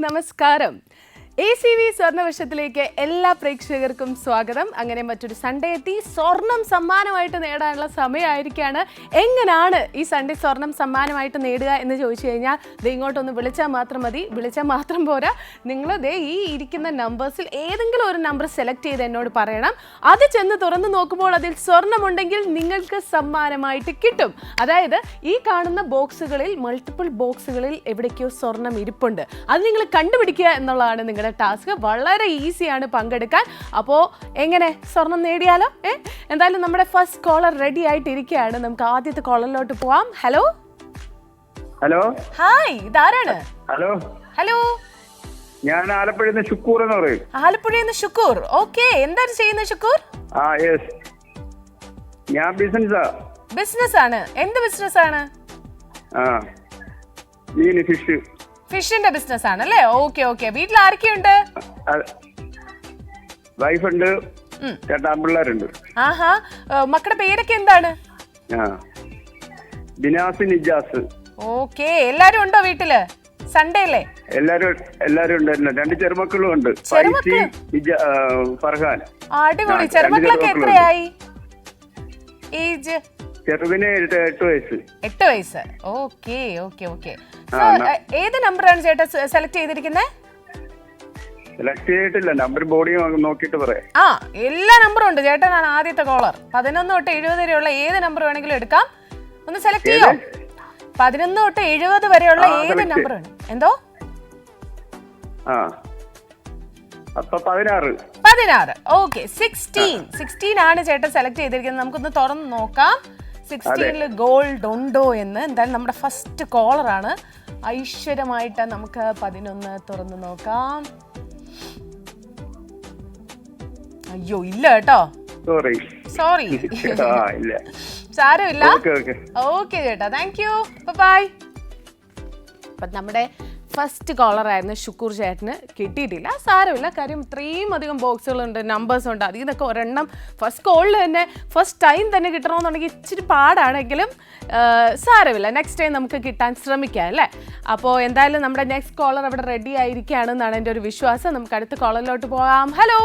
നമസ്കാരം. ACV സ്വർണ്ണവർഷത്തിലേക്ക് എല്ലാ പ്രേക്ഷകർക്കും സ്വാഗതം. അങ്ങനെ മറ്റൊരു സൺഡേ എത്തി. സ്വർണം സമ്മാനമായിട്ട് നേടാനുള്ള സമയമായിരിക്കുകയാണ്. എങ്ങനെയാണ് ഈ സൺഡേ സ്വർണം സമ്മാനമായിട്ട് നേടുക എന്ന് ചോദിച്ചു കഴിഞ്ഞാൽ ഇങ്ങോട്ടൊന്ന് വിളിച്ചാൽ മാത്രം മതി. വിളിച്ചാൽ മാത്രം പോരാ, നിങ്ങൾ ഈ ഇരിക്കുന്ന നമ്പേഴ്സിൽ ഏതെങ്കിലും ഒരു നമ്പർ സെലക്ട് ചെയ്ത് എന്നോട് പറയണം. അത് ചെന്ന് തുറന്ന് നോക്കുമ്പോൾ അതിൽ സ്വർണ്ണമുണ്ടെങ്കിൽ നിങ്ങൾക്ക് സമ്മാനമായിട്ട് കിട്ടും. അതായത് ഈ കാണുന്ന ബോക്സുകളിൽ, മൾട്ടിപ്പിൾ ബോക്സുകളിൽ എവിടേക്കോ സ്വർണം ഇരിപ്പുണ്ട്. അത് നിങ്ങൾ കണ്ടുപിടിക്കുക എന്നുള്ളതാണ് നിങ്ങളുടെ ടാസ്ക്. വളരെ ഈസിയാണ് പങ്കെടുക്കാൻ. അപ്പോൾ എങ്ങനെ സ്വർണം നേടിയാലോ? എന്തായാലും നമ്മുടെ ഫസ്റ്റ് കോളർ റെഡി ആയിട്ടിരിക്കുകയാണ്. നമുക്ക് ആദ്യത്തെ കോളറിലോട്ട് പോവാം. ഹലോ ഹലോ ഹായ്, ഇതാരാണ്? ഹലോ ഹലോ, ഞാൻ ആലപ്പുഴയിൽ നിന്ന് ഷുക്കൂർ എന്ന് പറയും. ആലപ്പുഴയിൽ നിന്ന് ഷുക്കൂർ. ഓക്കെ, എന്താണ് ചെയ്യുന്നത് ഷുക്കൂർ? യെസ്, ഞാൻ ബിസിനസ് ആണ്. എന്ത് ബിസിനസ് ആണ്? മീൻ, ഫിഷ്. ഫിഷിന്റെ ബിസിനസ് ആണ് അല്ലേ? Okay okay. വീട്ടിൽ ആരൊക്കെയുണ്ട്? വൈഫുണ്ട്, പിള്ളേരുണ്ട്. ആഹാ, മക്കളുടെ പേരൊക്കെ എന്താണ്? ബിനാസ്, നിജാസ്. ഓക്കെ, എല്ലാരും ഉണ്ടോ വീട്ടില്? സൺഡേ അല്ലേ? എല്ലാരും ഉണ്ട്. 2 ചെറുമക്കളും ഉണ്ട്, ഫർഹാൻ. അടിപൊളി. ചെറുമക്കളൊക്കെ എത്രയായി? ഏജ്? ചെറുതിന് 8 വയസ്സ്. 8 വയസ്സ്. Okay okay okay. ഏത് നമ്പറാണ് ചേട്ടാ സെലക്ട് ചെയ്തിരിക്കുന്നത്? സെലക്ട് ചെയ്തിട്ടില്ല, നമ്പർ ബോഡി നോക്കിയിട്ട് പറയാം. എല്ലാ നമ്പറും ഉണ്ട്. ചേട്ടനാണ് ആദ്യത്തെ കോളർ. 11 തൊട്ട് 70 വരെയുള്ള ഏത് നമ്പർ വേണമെങ്കിലും എടുക്കാം. ഒന്ന് സെലക്ട് ചെയ്യോ? 11 തൊട്ട് 70 വരെയുള്ള ഏത് നമ്പർ വേണം? എന്തോ? അപ്പൊ 16. ഓക്കെ. 16 ആണ് ചേട്ടൻ സെലക്ട് ചെയ്തിരിക്കുന്നത്. നമുക്കൊന്ന് തുറന്ന് നോക്കാം 16ൽ ഗോൾഡ് ഉണ്ടോ എന്ന്. എന്തായാലും നമ്മുടെ ഫസ്റ്റ് കോളറാണ്. ഐശ്വര്യമായിട്ട് നമുക്ക് 11 തുറന്ന് നോക്കാം. അയ്യോ, ഇല്ല കേട്ടോ. സോറി. സാരമില്ല. ഓക്കെ ചേട്ടാ, താങ്ക് യു, ബൈ. അപ്പൊ നമ്മുടെ ഫസ്റ്റ് കോളറായിരുന്നു ഷുക്കൂർ. ചേട്ടന് കിട്ടിയിട്ടില്ല, സാരമില്ല. കാര്യം ഇത്രയും അധികം ബോക്സുകളുണ്ട്, നമ്പേഴ്സ് ഉണ്ട്. അതിൽ നിന്നൊക്കെ ഒരെണ്ണം ഫസ്റ്റ് കോളിൽ തന്നെ, ഫസ്റ്റ് ടൈം തന്നെ കിട്ടണമെന്നുണ്ടെങ്കിൽ ഇച്ചിരി പാടാണെങ്കിലും സാരമില്ല. നെക്സ്റ്റ് ടൈം നമുക്ക് കിട്ടാൻ ശ്രമിക്കാം അല്ലേ? അപ്പോൾ എന്തായാലും നമ്മുടെ നെക്സ്റ്റ് കോളർ അവിടെ റെഡി ആയിരിക്കുകയാണെന്നാണ് എൻ്റെ ഒരു വിശ്വാസം. നമുക്ക് അടുത്ത കോളറിലോട്ട് പോകാം. ഹലോ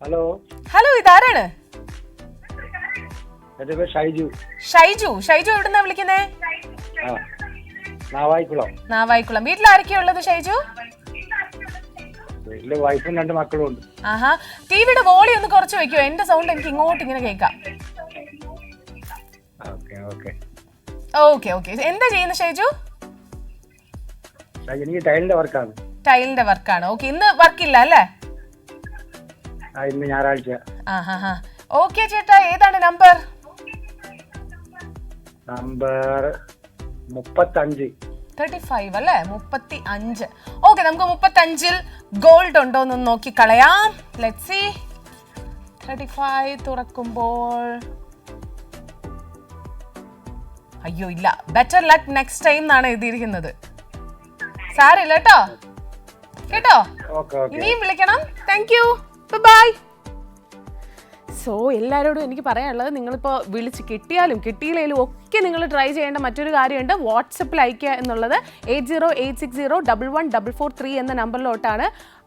ഹലോ ഹലോ, ഇതാരാണ്? ഷൈജു എവിടുന്നാ വിളിക്കുന്നേ? നാവായിക്കുളം. വീട്ടിൽ ആരൊക്കെയാ ഉള്ളത് ഷൈജു? വൈഫും 2 മക്കളും ഉണ്ട്. ആഹാ, ടിവിയുടെ വോളിയം ഒന്ന് കുറച്ച് വെക്കോ. എന്റെ സൗണ്ട് എനിക്ക് ഇങ്ങോട്ട് ഇങ്ങനെ കേൾക്കാം. Okay okay. എന്താ ചെയ്യുന്നത് ഷൈജു? ടൈലിന്റെ വർക്കാണ്. ഓക്കെ, ഇന്ന് വർക്കില്ല അല്ലേ? ഇന്ന് ഞായറാഴ്ച. ഓക്കെ ചേട്ടാ, ഏതാണ് നമ്പർ? നമ്പർ 35 അല്ലേ? 35. ഓക്കെ, നമുക്ക് 35ൽ ഗോൾഡ് ഉണ്ടോ എന്ന് നോക്കി കളയാം. Let's see. 35 തുറക്കുമ്പോൾ അയ്യോ ഇല്ല. ബെറ്റർ ലക്ക് നെക്സ്റ്റ് ടൈം എന്നാണ് എഴുതിയിരിക്കുന്നത്. സാരമില്ല കേട്ടോ. ഇനിയും വിളിക്കണം. Thank you, by. സോ എല്ലാവരോടും എനിക്ക് പറയാനുള്ളത്, നിങ്ങളിപ്പോൾ വിളിച്ച് കിട്ടിയാലും കിട്ടിയില്ലെങ്കിലും ഒക്കെ നിങ്ങൾ ട്രൈ ചെയ്യേണ്ട മറ്റൊരു കാര്യമുണ്ട്. വാട്സപ്പിൽ അയക്കുക എന്നുള്ളത് 8086011443 എന്ന നമ്പറിലോട്ടാണ്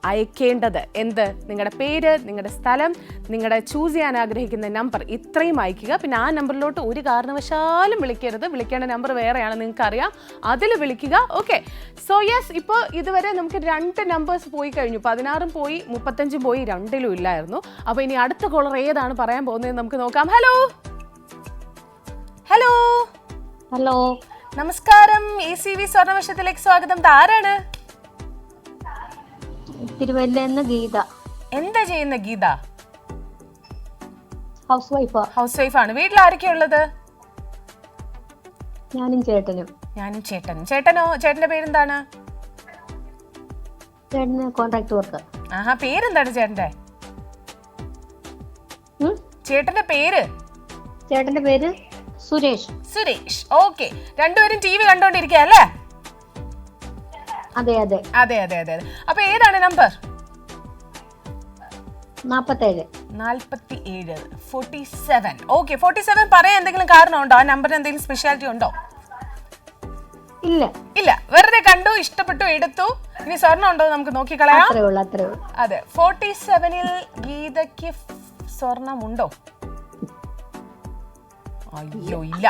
അയക്കേണ്ടത്. എന്ത്? നിങ്ങളുടെ പേര്, നിങ്ങളുടെ സ്ഥലം, നിങ്ങളുടെ ചൂസ് ചെയ്യാൻ ആഗ്രഹിക്കുന്ന നമ്പർ, ഇത്രയും അയക്കുക. പിന്നെ ആ നമ്പറിലോട്ട് ഒരു കാരണവശാലും വിളിക്കരുത്. വിളിക്കേണ്ട നമ്പർ വേറെയാണ്, നിങ്ങൾക്കറിയാം. അതിൽ വിളിക്കുക. ഓക്കെ. സോ യെസ്, ഇപ്പോൾ ഇതുവരെ നമുക്ക് 2 നമ്പേഴ്സ് പോയി കഴിഞ്ഞു. 16 പോയി, 35 പോയി, 2ലും ഇല്ലായിരുന്നു. അപ്പോൾ ഇനി അടുത്ത കോളർ ഏതാണ് പറയാൻ പോകുന്നത് നമുക്ക് നോക്കാം. ഹലോ ഹലോ ഹലോ, നമസ്കാരം. ACV സ്വർണ്ണവർഷത്തിലേക്ക് സ്വാഗതം. ആരാണ്? തിരുവല്ലന്ന് ഗീത. എന്താ ചെയ്യുന്ന ഗീത? ഹൗസ് വൈഫ് ആണ്. വീട്ടിൽ ആരൊക്കെയാ ഉള്ളത്? ഞാനും ചേട്ടനും. ചേട്ടന്റെ പേരെന്താണ്? ചേട്ടന് കോൺട്രാക്ട് വർക്ക്. പേരെന്താണ് ചേട്ടന്റെ? ചേട്ടന്റെ പേര് സുരേഷ്. ഓക്കെ. രണ്ടുപേരും TV കണ്ടോണ്ടിരിക്കുക അല്ലേ? അതെ. അപ്പൊ ഏതാണ് നമ്പർ? 47. ഓക്കെ. 47 പറയാൻ എന്തെങ്കിലും കാരണമുണ്ടോ? ആ നമ്പറിന് എന്തെങ്കിലും സ്പെഷ്യാലിറ്റി ഉണ്ടോ? ഇല്ല. വെറുതെ കണ്ടു, ഇഷ്ടപ്പെട്ടു, എടുത്തു. ഇനി സ്വർണ്ണം ഉണ്ടോ നമുക്ക് നോക്കിക്കളയാം. അതെ, 47-ൽ ഗീതയ്ക്ക് സ്വർണം ഉണ്ടോ? അയ്യോ ഇല്ല.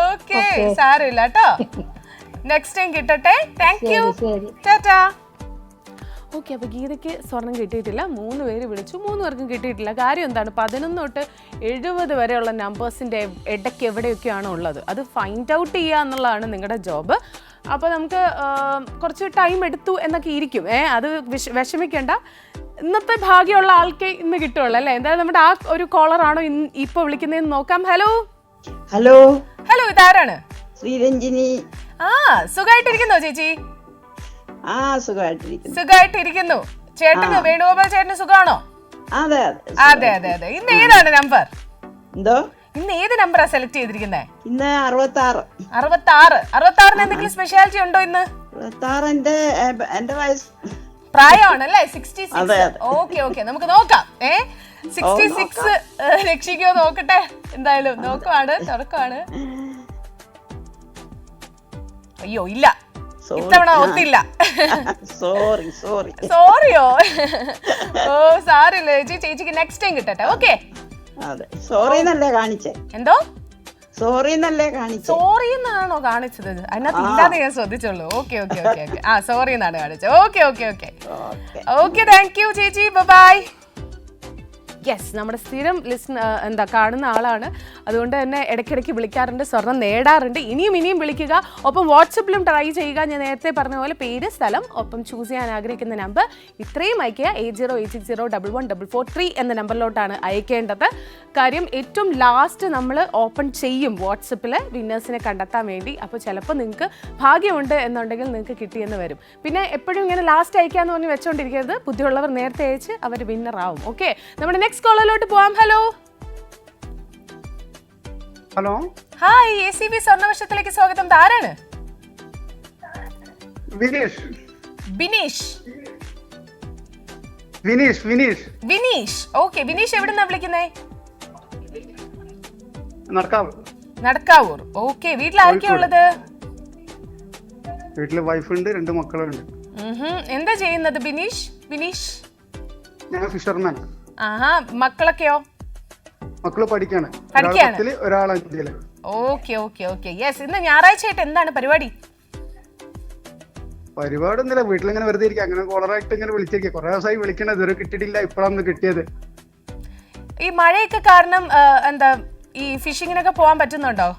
ഓക്കെ, സാരമില്ല കേട്ടോ. നെക്സ്റ്റ് ടൈം കിട്ടട്ടെ. Thank you. ടാറ്റാ. ഓക്കെ, അപ്പോൾ ഗീതയ്ക്ക് സ്വർണം കിട്ടിയിട്ടില്ല. 3 പേര് വിളിച്ചു, 3 പേർക്കും കിട്ടിയിട്ടില്ല. കാര്യം എന്താണ്, 11 തൊട്ട് 70 വരെയുള്ള നമ്പേഴ്സിൻ്റെ ഇടയ്ക്ക് എവിടെയൊക്കെയാണോ ഉള്ളത് അത് ഫൈൻഡ് ഔട്ട് ചെയ്യുക എന്നുള്ളതാണ് നിങ്ങളുടെ ജോബ്. അപ്പോൾ നമുക്ക് കുറച്ച് ടൈം എടുത്തു എന്നൊക്കെ ഇരിക്കും. അത് വിഷമിക്കേണ്ട. ഇന്നത്തെ ഭാഗ്യമുള്ള ആൾക്കേ ഇന്ന് കിട്ടുള്ളൂ അല്ലേ? എന്തായാലും നമ്മുടെ ആ ഒരു കോളറാണോ ഇപ്പോൾ വിളിക്കുന്നതെന്ന് നോക്കാം. ഹലോ ഹലോ ഹലോ, ഇതാരാണ്? ശ്രീരഞ്ജിനി. സുഖമായിട്ടിരിക്കുന്നോ ചേച്ചി? സുഖമായിട്ടിരിക്കുന്നു. ചേട്ടന്, വേണുഗോപാൽ ചേട്ടന് സുഖമാണോ? അതെ അതെ അതെ അതെ. ഇന്ന് ഏതാണ് നമ്പർ? എന്തോ ഇന്ന് ഏത് നമ്പറാ സെലക്ട് ചെയ്തിരിക്കുന്നത്? ഇന്ന് 66. 66 എന്തെങ്കിലും സ്പെഷ്യാലിറ്റി ഉണ്ടോ ഇന്ന്? 66 എന്റെ വയസ്സ് പ്രായമാണല്ലേ? 66. ഓക്കെ, നമുക്ക് നോക്കാം. 66 രക്ഷിക്കോ നോക്കട്ടെ. എന്തായാലും നോക്കുവാണ്, തുറക്കുവാണ്. അയ്യോ ഇല്ല, ഇത്തവണ ഒത്തില്ല. സോറിയോ? ഓ സാറില്ല ചേച്ചി, ചേച്ചിക്ക് നെക്സ്റ്റ് ടൈം കിട്ടട്ടെ. ഓക്കെ. സോറി എന്നല്ലേ കാണിച്ചേ? എന്തോ സോറി എന്നല്ലേ കാണിച്ചത്? സോറി എന്നാണോ കാണിച്ചത്? അതിനകത്ത് ഇല്ലാതെ ഞാൻ ശ്രദ്ധിച്ചോളൂ. ഓക്കെ. സോറി എന്നാണ് കാണിച്ചത്. ഓക്കെ, താങ്ക് യു ചേച്ചി. ബൈ. യെസ്, നമ്മുടെ സ്ഥിരം കാണുന്ന ആളാണ്. അതുകൊണ്ട് തന്നെ ഇടയ്ക്കിടയ്ക്ക് വിളിക്കാറുണ്ട്, സ്വർണം നേടാറുണ്ട്. ഇനിയും വിളിക്കുക. ഒപ്പം വാട്സപ്പിലും ട്രൈ ചെയ്യുക. ഞാൻ നേരത്തെ പറഞ്ഞ പോലെ പേര്, സ്ഥലം, ഒപ്പം ചൂസ് ചെയ്യാൻ ആഗ്രഹിക്കുന്ന നമ്പർ ഇത്രയും അയക്കുക. 8086014443 എന്ന നമ്പറിലോട്ടാണ് അയക്കേണ്ടത്. കാര്യം ഏറ്റവും ലാസ്റ്റ് നമ്മൾ ഓപ്പൺ ചെയ്യും വാട്സപ്പിൽ വിന്നേഴ്സിനെ കണ്ടെത്താൻ വേണ്ടി. അപ്പോൾ ചിലപ്പോൾ നിങ്ങൾക്ക് ഭാഗ്യമുണ്ട് എന്നുണ്ടെങ്കിൽ നിങ്ങൾക്ക് കിട്ടിയെന്ന് വരും. പിന്നെ എപ്പോഴും ഇങ്ങനെ ലാസ്റ്റ് അയക്കാന്ന് പറഞ്ഞ് വെച്ചുകൊണ്ടിരിക്കരുത്. ബുദ്ധിയുള്ളവർ നേരത്തെ അയച്ച് അവർ വിന്നർ ആവും. ഓക്കെ, നമ്മുടെ നെക്സ്റ്റ് കോളിലോട്ട് പോവാം. Hello hello, hi. ACB സ്വർണ്ണവർഷത്തിലേക്ക് സ്വാഗതം. ആരാണ്? വിനീഷ്. ഓക്കെ, വിനീഷ് എവിടുന്നാ വിളിക്കുന്നേ? നടക്കാവൂർ. ഓക്കെ, വീട്ടിൽ ആരൊക്കെയാ ഉള്ളത്? വീട്ടില് വൈഫുണ്ട്, 2 മക്കളുണ്ട്. എന്താ ചെയ്യുന്നത് വിനീഷ്? ഞാൻ ഫിഷർമാൻ. മക്കളൊക്കെയോ? മക്കള് പഠിക്കാണ്. ഒരാൾ 5-ല്. ഓക്കെ. യെസ്, ഇന്ന് ഞായറാഴ്ച ആയിട്ട് എന്താണ് പരിപാടി? ഒന്നുമില്ല, വീട്ടിലിങ്ങനെ വെറുതെ ഇരിക്കുക. അങ്ങനെ കോളറായിട്ട് ഇങ്ങനെ വിളിച്ചിരിക്കുക. കുറെ ദിവസമായി വിളിക്കണത്, ഇതുവരെ കിട്ടിയിട്ടില്ല. ഇപ്പോഴാണ് കിട്ടിയത്. ഈ മഴയൊക്കെ കാരണം ഈ ഫിഷിങ്ങിനൊക്കെ പോകാൻ പറ്റുന്നുണ്ടോ?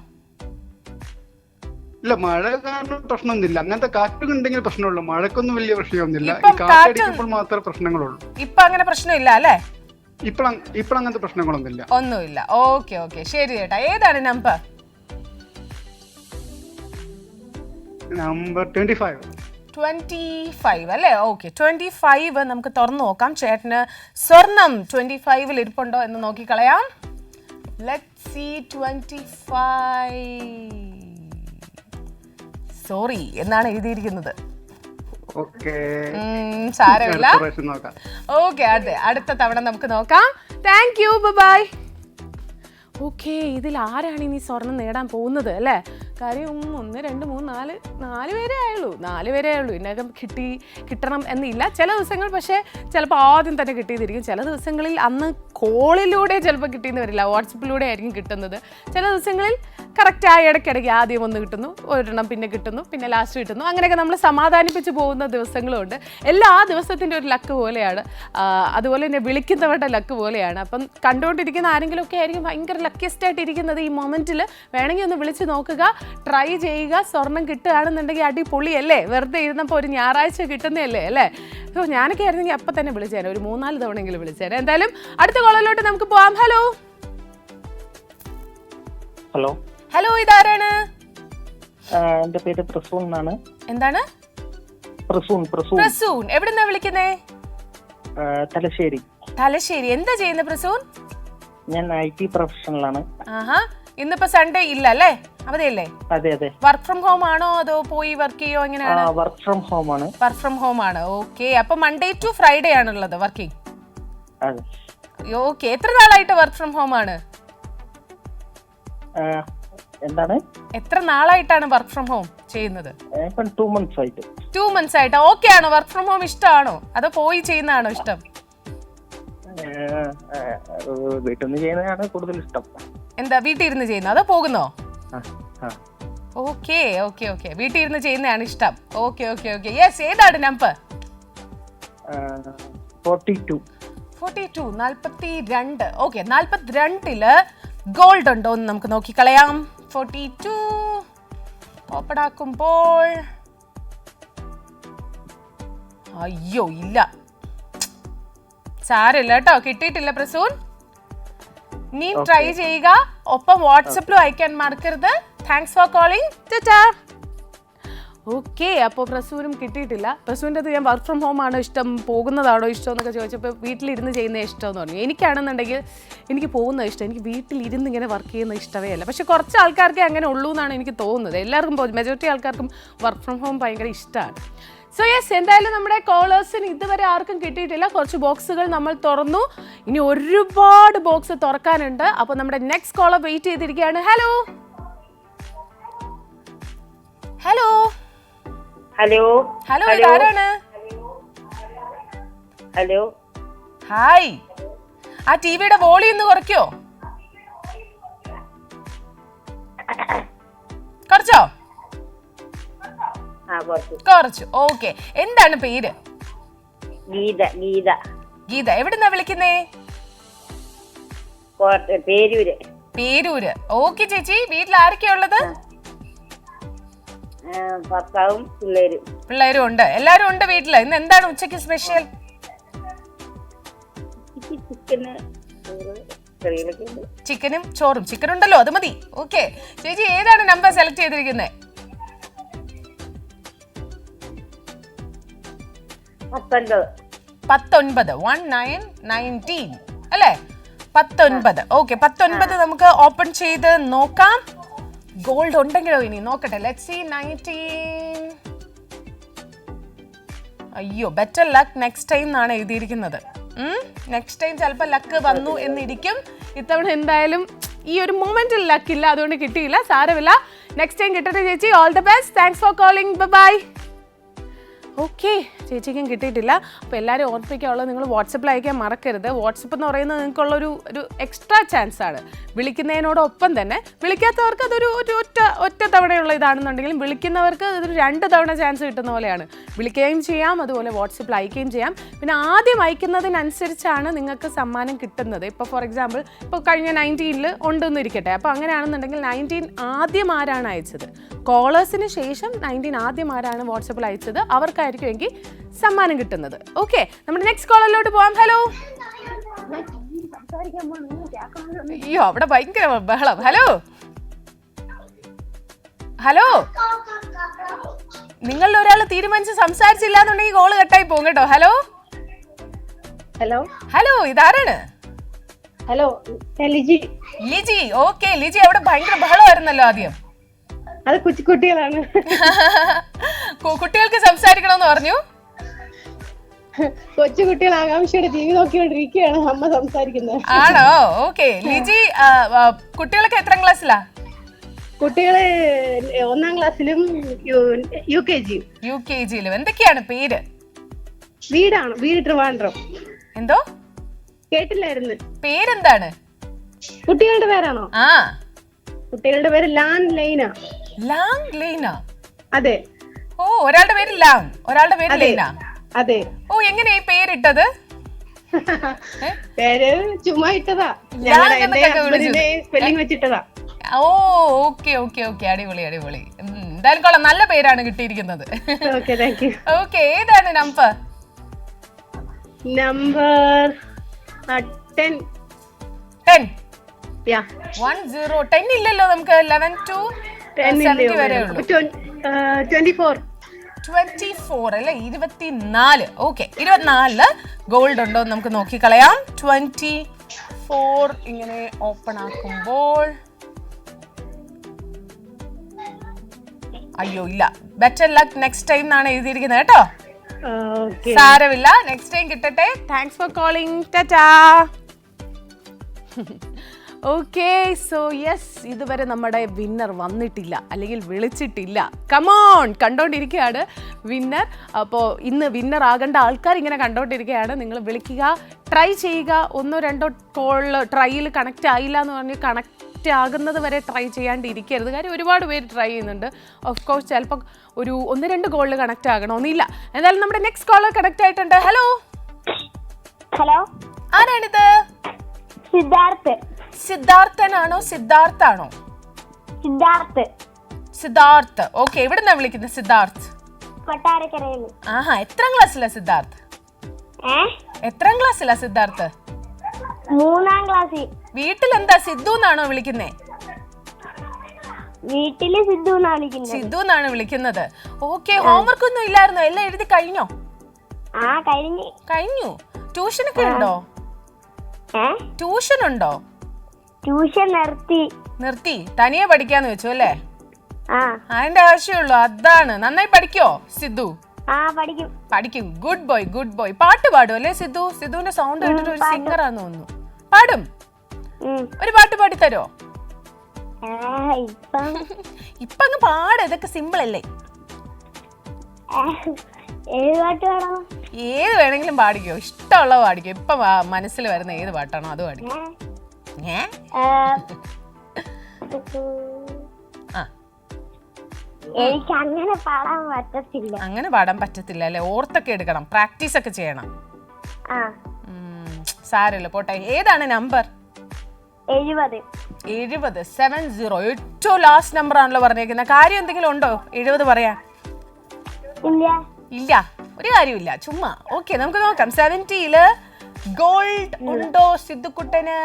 ഇല്ല, മഴ കാരണം പ്രശ്നമൊന്നുമില്ല. അങ്ങനത്തെ കാറ്റുണ്ടെങ്കിൽ പ്രശ്നമുള്ളൂ. മഴക്കൊന്നും വലിയ പ്രശ്നമൊന്നുമില്ല. ഈ കാറ്റടിക്കുമ്പോൾ മാത്രമേ പ്രശ്നങ്ങളുള്ളൂ. ഇപ്പൊ അങ്ങനെ പ്രശ്നമില്ല അല്ലേ? ഇപ്പോൾ അങ്ങനത്തെ പ്രശ്നങ്ങളൊന്നുമില്ല. ഒന്നുമില്ല. ഓക്കെ, ശരി ചേട്ടാ. ഏതാണ് നമ്പർ? 25 അല്ലേ? ഓക്കെ, 25 നമുക്ക് തുറന്നു നോക്കാം. ചേട്ടന് സ്വർണം 25-ൽ ഇരിപ്പുണ്ടോ എന്ന് നോക്കിക്കളയാം. Let's see. 25 സോറി എന്നാണ് എഴുതിയിരിക്കുന്നത്. സാരമില്ല. ഓക്കെ, അതെ, അടുത്ത തവണ നമുക്ക് നോക്കാം. Thank you. ബൈ. ഓക്കെ, ഇതിൽ ആരാണ് ഇനി സ്വർണം നേടാൻ പോകുന്നത് അല്ലേ? കാര്യം 1 2 3 4 പേരേ ആയുള്ളൂ. 4 പേരേ ആയുള്ളൂ. ഇതിനകം കിട്ടണം എന്നില്ല. ചില ദിവസങ്ങൾ പക്ഷേ ചിലപ്പോൾ ആദ്യം തന്നെ കിട്ടിയതിരിക്കും. ചില ദിവസങ്ങളിൽ അന്ന് കോളിലൂടെ ചിലപ്പോൾ കിട്ടിയെന്ന് വരില്ല, വാട്സപ്പിലൂടെ ആയിരിക്കും കിട്ടുന്നത്. ചില ദിവസങ്ങളിൽ കറക്റ്റായി ഇടയ്ക്കിടയ്ക്ക് ആദ്യം 1 കിട്ടുന്നു, ഒരെണ്ണം പിന്നെ കിട്ടുന്നു, പിന്നെ ലാസ്റ്റ് കിട്ടുന്നു. അങ്ങനെയൊക്കെ നമ്മൾ സമാധാനിപ്പിച്ച് പോകുന്ന ദിവസങ്ങളുമുണ്ട്. എല്ലാ ദിവസത്തിൻ്റെ ഒരു ലക്ക് പോലെയാണ്. അതുപോലെ തന്നെ വിളിക്കുന്നവരുടെ ലക്ക് പോലെയാണ്. അപ്പം കണ്ടുകൊണ്ടിരിക്കുന്ന ആരെങ്കിലുമൊക്കെ ആയിരിക്കും ഭയങ്കര ലക്കിയസ്റ്റ് ആയിട്ട് ഇരിക്കുന്നത് ഈ മൊമെൻറ്റിൽ. വേണമെങ്കിൽ ഒന്ന് വിളിച്ച് നോക്കുക, ട്രൈ ചെയ്യുക. സ്വർണം കിട്ടുകയാണെന്നുണ്ടെങ്കിൽ അടിപൊളിയല്ലേ? വെറുതെ ഇരുന്നപ്പോൾ ഒരു ഞായറാഴ്ച കിട്ടുന്നതല്ലേ അല്ലേ? ഞാനൊക്കെ ആയിരുന്നെങ്കിൽ അപ്പം തന്നെ വിളിച്ചേനെ, ഒരു 3-4 തവണയെങ്കിലും വിളിച്ചേനെ. എന്തായാലും അടുത്ത കോളിലോട്ട് നമുക്ക് പോവാം. ഹലോ, ഇതാരാണ്? എന്റെ പേര് പ്രസൂൺ എന്നാണ്. എന്താണ്? പ്രസൂൺ. എവിടുന്നാ വിളിക്കുന്നേ? തലശ്ശേരി. എന്താ ചെയ്യുന്നത് പ്രസൂൺ? ഞാൻ IT പ്രൊഫഷണലാണ്. ഇന്നിപ്പോ സൺഡേ ഇല്ല അല്ലേ? അവധിയല്ലേ? അതെ. വർക്ക് ഫ്രം ഹോം ആണോ അതോ പോയി വർക്ക് ചെയ്യോ? എങ്ങനെയാണ്? വർക്ക് ഫ്രം ഹോം ആണ്. ഓക്കെ, അപ്പൊ മൺഡേ ടു ഫ്രൈഡേ ആണുള്ളത് വർക്കിംഗ്? അതെ. ഓക്കെ, എത്ര നാളായിട്ട് വർക്ക് ഫ്രം ഹോം ആണ്? എന്താണ്? എത്ര നാളായിട്ടാണ് വർക്ക് ഫ്രം ഹോം ചെയ്യുന്നത്? ഇപ്പം 2 months ആയിട്ട്. 2 months ആയിട്ട്. ഓക്കെ ആണോ? വർക്ക് ഫ്രം ഹോം ഇഷ്ടമാണോ അതോ പോയി ചെയ്യുന്നതാണോ ഇഷ്ടം? വീട്ടിൽ നിന്ന് ചെയ്യുന്നതാണ് കൂടുതൽ ഇഷ്ടം. എന്താ വീട്ടിൽ ഇരുന്ന് ചെയ്യുന്നോ അതോ പോകുന്നോ? ആ, ആ. ഓക്കെ ഓക്കെ ഓക്കെ, വീട്ടിൽ ഇരുന്ന് ചെയ്യുന്നതാണ് ഇഷ്ടം. Okay okay okay. യെസ്, ഏതാണ് നമ്പർ? 42. 42, 42. ഓക്കെ, 42-ല് ഗോൾഡ് ഉണ്ടോ എന്ന് നമുക്ക് നോക്കിക്കളയാം. 42 ഓപ്പൺ ആക്കുമ്പോൾ അയ്യോ ഇല്ല, സാരമില്ല കേട്ടോ, കിട്ടിയിട്ടില്ല പ്രസൂൻ. നീ ട്രൈ ചെയ്യുക, ഒപ്പം വാട്സപ്പിലും അയക്കാൻ മറക്കരുത്. Thanks for calling. ഓക്കെ, അപ്പോൾ പ്രസൂനും കിട്ടിയിട്ടില്ല. പ്രസൂൻ്റെ അത് ഞാൻ വർക്ക് ഫ്രം ഹോം ആണോ ഇഷ്ടം, പോകുന്നതാണോ ഇഷ്ടം എന്നൊക്കെ ചോദിച്ചപ്പോൾ വീട്ടിലിരുന്ന് ചെയ്യുന്നത് ഇഷ്ടമെന്ന് പറഞ്ഞു. എനിക്കാണെന്നുണ്ടെങ്കിൽ എനിക്ക് പോകുന്നത് ഇഷ്ടം, എനിക്ക് വീട്ടിലിരുന്ന് ഇങ്ങനെ വർക്ക് ചെയ്യുന്നത് ഇഷ്ടമേ അല്ല. പക്ഷേ കുറച്ച് ആൾക്കാർക്ക് അങ്ങനെ ഉള്ളൂ എന്നാണ് എനിക്ക് തോന്നുന്നത്. എല്ലാവർക്കും മെജോറിറ്റി ആൾക്കാർക്കും വർക്ക് ഫ്രം ഹോം ഭയങ്കര ഇഷ്ടമാണ്. സോ യെസ്, എന്തായാലും നമ്മുടെ കോളേഴ്സിന് ഇതുവരെ ആർക്കും കിട്ടിയിട്ടില്ല. കുറച്ച് ബോക്സുകൾ നമ്മൾ തുറന്നു, ഇനി ഒരുപാട് ബോക്സ് തുറക്കാനുണ്ട്. അപ്പോൾ നമ്മുടെ നെക്സ്റ്റ് കോളർ വെയിറ്റ് ചെയ്തിരിക്കുകയാണ്. ഹലോ ഹലോ ഹലോ ഹലോ, ഇതാരാണ്? ഹലോ, ഹായ്, ആ ടിവിയുടെ വോളിയം ഒന്ന് കുറയ്ക്കോ? കുറച്ചോ? കുറച്ചു. ഓക്കെ, എന്താണ് പേര്? ഗീത. ഗീത. ഗീത, എവിടുന്നാ വിളിക്കുന്നേ? പേരൂര്. പേരൂര്. ഓക്കെ ചേച്ചി, വീട്ടിൽ ആരൊക്കെയാ ഉള്ളത്? ഭർത്താവും പിള്ളേരും. പിള്ളേരും ഉണ്ട്, എല്ലാരും ഉണ്ട് വീട്ടില്. ഇന്ന് എന്താണ് ഉച്ചക്ക് സ്പെഷ്യൽ? ചിക്കനും ചോറും. ചിക്കൻ ഉണ്ടല്ലോ, അത് മതി. ഓക്കെ ചേച്ചി, ഏതാണ് നമ്പർ സെലക്ട് ചെയ്തിരിക്കുന്നത്? 19. 19 അല്ലേ? 19. ഓക്കെ, 19 നമുക്ക് ഓപ്പൺ ചെയ്ത് നോക്കാം. ഗോൾഡ് ഉണ്ടെങ്കിലോ, ഇനി നോക്കട്ടെ. Let's see. 19. അയ്യോ, ബെറ്റർ ലക്ക് നെക്സ്റ്റ് ടൈം എന്നാണ് എഴുതിയിരിക്കുന്നത്. നെക്സ്റ്റ് ടൈം ചിലപ്പോൾ ലക്ക് വന്നു എന്നിരിക്കും. ഇത്തവണ എന്തായാലും ഈ ഒരു മൊമെന്റിൽ ലക്കില്ല, അതുകൊണ്ട് കിട്ടിയില്ല. സാരമില്ല, നെക്സ്റ്റ് ടൈം കിട്ടട്ടെ ചേച്ചി. All the best. Thanks for calling. Bye. Okay, ചേച്ചിക്കും കിട്ടിയിട്ടില്ല. അപ്പോൾ എല്ലാവരും ഓർപ്പിക്കാനുള്ളത്, നിങ്ങൾ വാട്സപ്പിൽ അയക്കാൻ മറക്കരുത്. വാട്സപ്പ് എന്ന് പറയുന്നത് നിങ്ങൾക്കുള്ളൊരു എക്സ്ട്രാ ചാൻസ് ആണ്. വിളിക്കുന്നതിനോടൊപ്പം തന്നെ വിളിക്കാത്തവർക്ക് അതൊരു ഒറ്റ തവണയുള്ള ഇതാണെന്നുണ്ടെങ്കിലും വിളിക്കുന്നവർക്ക് അതൊരു 2 തവണ ചാൻസ് കിട്ടുന്ന പോലെയാണ്. വിളിക്കുകയും ചെയ്യാം, അതുപോലെ വാട്സപ്പിൽ അയക്കുകയും ചെയ്യാം. പിന്നെ ആദ്യം അയക്കുന്നതിനനുസരിച്ചാണ് നിങ്ങൾക്ക് സമ്മാനം കിട്ടുന്നത്. ഇപ്പോൾ ഫോർ എക്സാമ്പിൾ, ഇപ്പോൾ കഴിഞ്ഞ 19-ൽ ഉണ്ടെന്ന് ഇരിക്കട്ടെ. അപ്പോൾ അങ്ങനെയാണെന്നുണ്ടെങ്കിൽ 19 ആദ്യം ആരാണ് അയച്ചത്, കോളേഴ്സിന് ശേഷം 19 ആദ്യം ആരാണ് വാട്സപ്പിൽ അയച്ചത്, അവർക്കായിരിക്കുമെങ്കിൽ സമ്മാനം കിട്ടുന്നത്. ഓക്കെ, നമ്മുടെ നെക്സ്റ്റ് കോളറിലോട്ട് പോവാം. ഹലോ. അയ്യോ, അവിടെ ഭയങ്കര ബഹളം. ഹലോ ഹലോ, നിങ്ങളിൽ ഒരാൾ തീരുമാനിച്ച് സംസാരിച്ചില്ല എന്നുണ്ടെങ്കിൽ കോള് കട്ടായി പോകും കേട്ടോ. ഹലോ ഹലോ ഹലോ, ഇതാരാണ്? ഹലോ, ലിജി. ലിജി. ഓക്കെ ലിജി, അവിടെ ഭയങ്കര ബഹളമായിരുന്നല്ലോ ആദ്യം. അത് കുട്ടികളാണ്. കുട്ടികൾക്ക് സംസാരിക്കണമെന്ന് പറഞ്ഞു. കൊച്ചുകുട്ടികൾ ആകാംക്ഷയുടെ ടി വി നോക്കിക്കൊണ്ടിരിക്കുകയാണ്, അമ്മ സംസാരിക്കുന്നത്. ആണോ? ഓക്കെ ലിജി, കുട്ടികളൊക്കെ എത്രാം ക്ലാസ്സിലാ? കുട്ടികള് 1ാം ക്ലാസ്സിലും യുകെജിയിലും. എന്തൊക്കെയാണ് പേര്? വീട് ട്രിവാൻഡ്രം. എന്തോ കേട്ടില്ലായിരുന്നു. പേരെന്താണ്? കുട്ടികളുടെ പേരാണോ? ആ, കുട്ടികളുടെ പേര് ലാങ് ലൈന. അതെ. ഓ, ഒരാളുടെ പേര് ലാങ്, ഒരാളുടെ പേര് ലൈന. അതെ. ഓ, എങ്ങനെയാ ഈ പേരിട്ടത്? പേര് ചുമ്മാ ഇട്ടതാ, സ്പെല്ലിംഗ് വെച്ചിട്ടതാ. ഓ, ഓക്കെ ഓക്കെ ഓക്കെ, അടിപൊളി അടിപൊളി. എന്തായാലും കൊള്ളാം, നല്ല പേരാണ് കിട്ടിയിരിക്കുന്നത്. ഓക്കെ, ഏതാണ് നമ്പർ? നമ്പർ 10. 10. 10 ഇല്ലല്ലോ നമുക്ക്. 11 to 70 വരെ ഉള്ളൂ. 24 അല്ലേ? 24. ഓക്കെ, 24-ല് ഗോൾഡ് ഉണ്ടോ എന്ന് നമുക്ക് നോക്കിക്കളയാം. 24 ഇങ്ങനെ ഓപ്പൺ ആക്കുമ്പോൾ അയ്യോ ഇല്ല. ബെറ്റർ ലക്ക് നെക്സ്റ്റ് ടൈം എന്നാണ് എഴുതിയിരിക്കുന്നത് കേട്ടോ. സാരമില്ല, നെക്സ്റ്റ് ടൈം കിട്ടട്ടെ. Thanks for calling. Tata. Okay so yes, ഇതുവരെ നമ്മുടെ വിന്നർ വന്നിട്ടില്ല അല്ലെങ്കിൽ വിളിച്ചിട്ടില്ല. കമോൺ, കണ്ടോണ്ടിരിക്കുകയാണ് വിന്നർ. അപ്പോൾ ഇന്ന് വിന്നർ ആകേണ്ട ആൾക്കാർ ഇങ്ങനെ കണ്ടോണ്ടിരിക്കുകയാണ്. നിങ്ങൾ വിളിക്കുക, ട്രൈ ചെയ്യുക. 1-2 കോളിൽ ട്രൈയിൽ കണക്റ്റ് ആയില്ല എന്ന് പറഞ്ഞ് കണക്റ്റ് ആകുന്നത് വരെ ട്രൈ ചെയ്യാണ്ട് ഇരിക്കരുത്. കാര്യം ഒരുപാട് പേര് ട്രൈ ചെയ്യുന്നുണ്ട്. ഓഫ് കോഴ്സ് ചിലപ്പോൾ ഒരു 1-2 കോളിൽ കണക്റ്റ് ആകണമെന്നില്ല. എന്തായാലും നമ്മുടെ നെക്സ്റ്റ് കോളർ കണക്റ്റ് ആയിട്ടുണ്ട്. ഹലോ ഹലോ, ആരാണിത്? സിദ്ധാർത്ഥ്. സിദ്ധാർത്ഥനാണോ സിദ്ധാർത്ഥാണോ? സിദ്ധാർത്ഥ് സിദ്ധാർത്ഥ്. ഓക്കെ, എവിടുന്നാ വിളിക്കുന്നത് സിദ്ധാർത്ഥ്? കൊട്ടാരക്കരയിൽ. ആഹാ, എത്രാം ക്ലാസ്സിലാ സിദ്ധാർത്ഥ്? എത്രാം ക്ലാസ്സിലാ സിദ്ധാർത്ഥ്? 3ാം ക്ലാസ്സിൽ. വീട്ടിൽ എന്താ സിദ്ധു എന്നാണോ വിളിക്കുന്നേ? വീട്ടില് സിദ്ധു എന്നാ വിളിക്കുന്നത്. സിദ്ധു എന്നാണ് വിളിക്കുന്നത്. ഓക്കെ, ഹോംവർക്ക് ഒന്നും ഇല്ലായിരുന്നോ? എല്ലാം എഴുതി കഴിഞ്ഞോ? കഴിഞ്ഞു. ട്യൂഷനൊക്കെ ഉണ്ടോ? ട്യൂഷൻ ഉണ്ടോ? ട്യൂഷൻ നിർത്തി തനിയെ പഠിക്കാന്ന് വെച്ചു അല്ലേ? ആ, അതിന്റെ ആവശ്യമുള്ളൂ. അതാണ്. നന്നായി പഠിക്കോ സിദ്ധു? പഠിക്കും. Good boy, good boy. പാട്ട് പാടും അല്ലേ സിദ്ധു? സിദ്ധുവിന്റെ സൗണ്ട് കേട്ടിട്ട് ഒരു സിംഗർ ആന്ന് തോന്നുന്നു. പാടും? ഒരു പാട്ട് പാടിത്തരോ? ഇപ്പൊ അങ്ങ് പാട്, ഇതൊക്കെ സിമ്പിൾ അല്ലേ? ഏത് വേണമെങ്കിലും പാടിക്കോ, ഇഷ്ടമുള്ള പാടിക്കോ. ഇപ്പൊ മനസ്സിൽ വരുന്ന ഏത് പാട്ടാണോ അത് പാടിക്കോ. എനിക്ക് അങ്ങനെ പാടാൻ പറ്റത്തില്ല. അങ്ങനെ പാടാൻ പറ്റത്തില്ല അല്ലേ? ഓർത്തൊക്കെ എടുക്കണം, പ്രാക്ടീസ് ഒക്കെ ചെയ്യണം. സാരമില്ല, പോട്ടെ. ഏതാണ് നമ്പർ? 70. 70. ഏറ്റവും ലാസ്റ്റ് നമ്പർ ആണല്ലോ പറഞ്ഞേക്കുന്നത്. കാര്യം എന്തെങ്കിലും ഉണ്ടോ 70 പറയാൻ? ഇല്ല, ഒരു കാര്യമില്ല, ചുമ്മാ. ഓക്കെ, നമുക്ക് നോക്കാം. 70-ല് ഗോൾഡ് ഉണ്ടോ സിദ്ധുക്കുട്ടന്?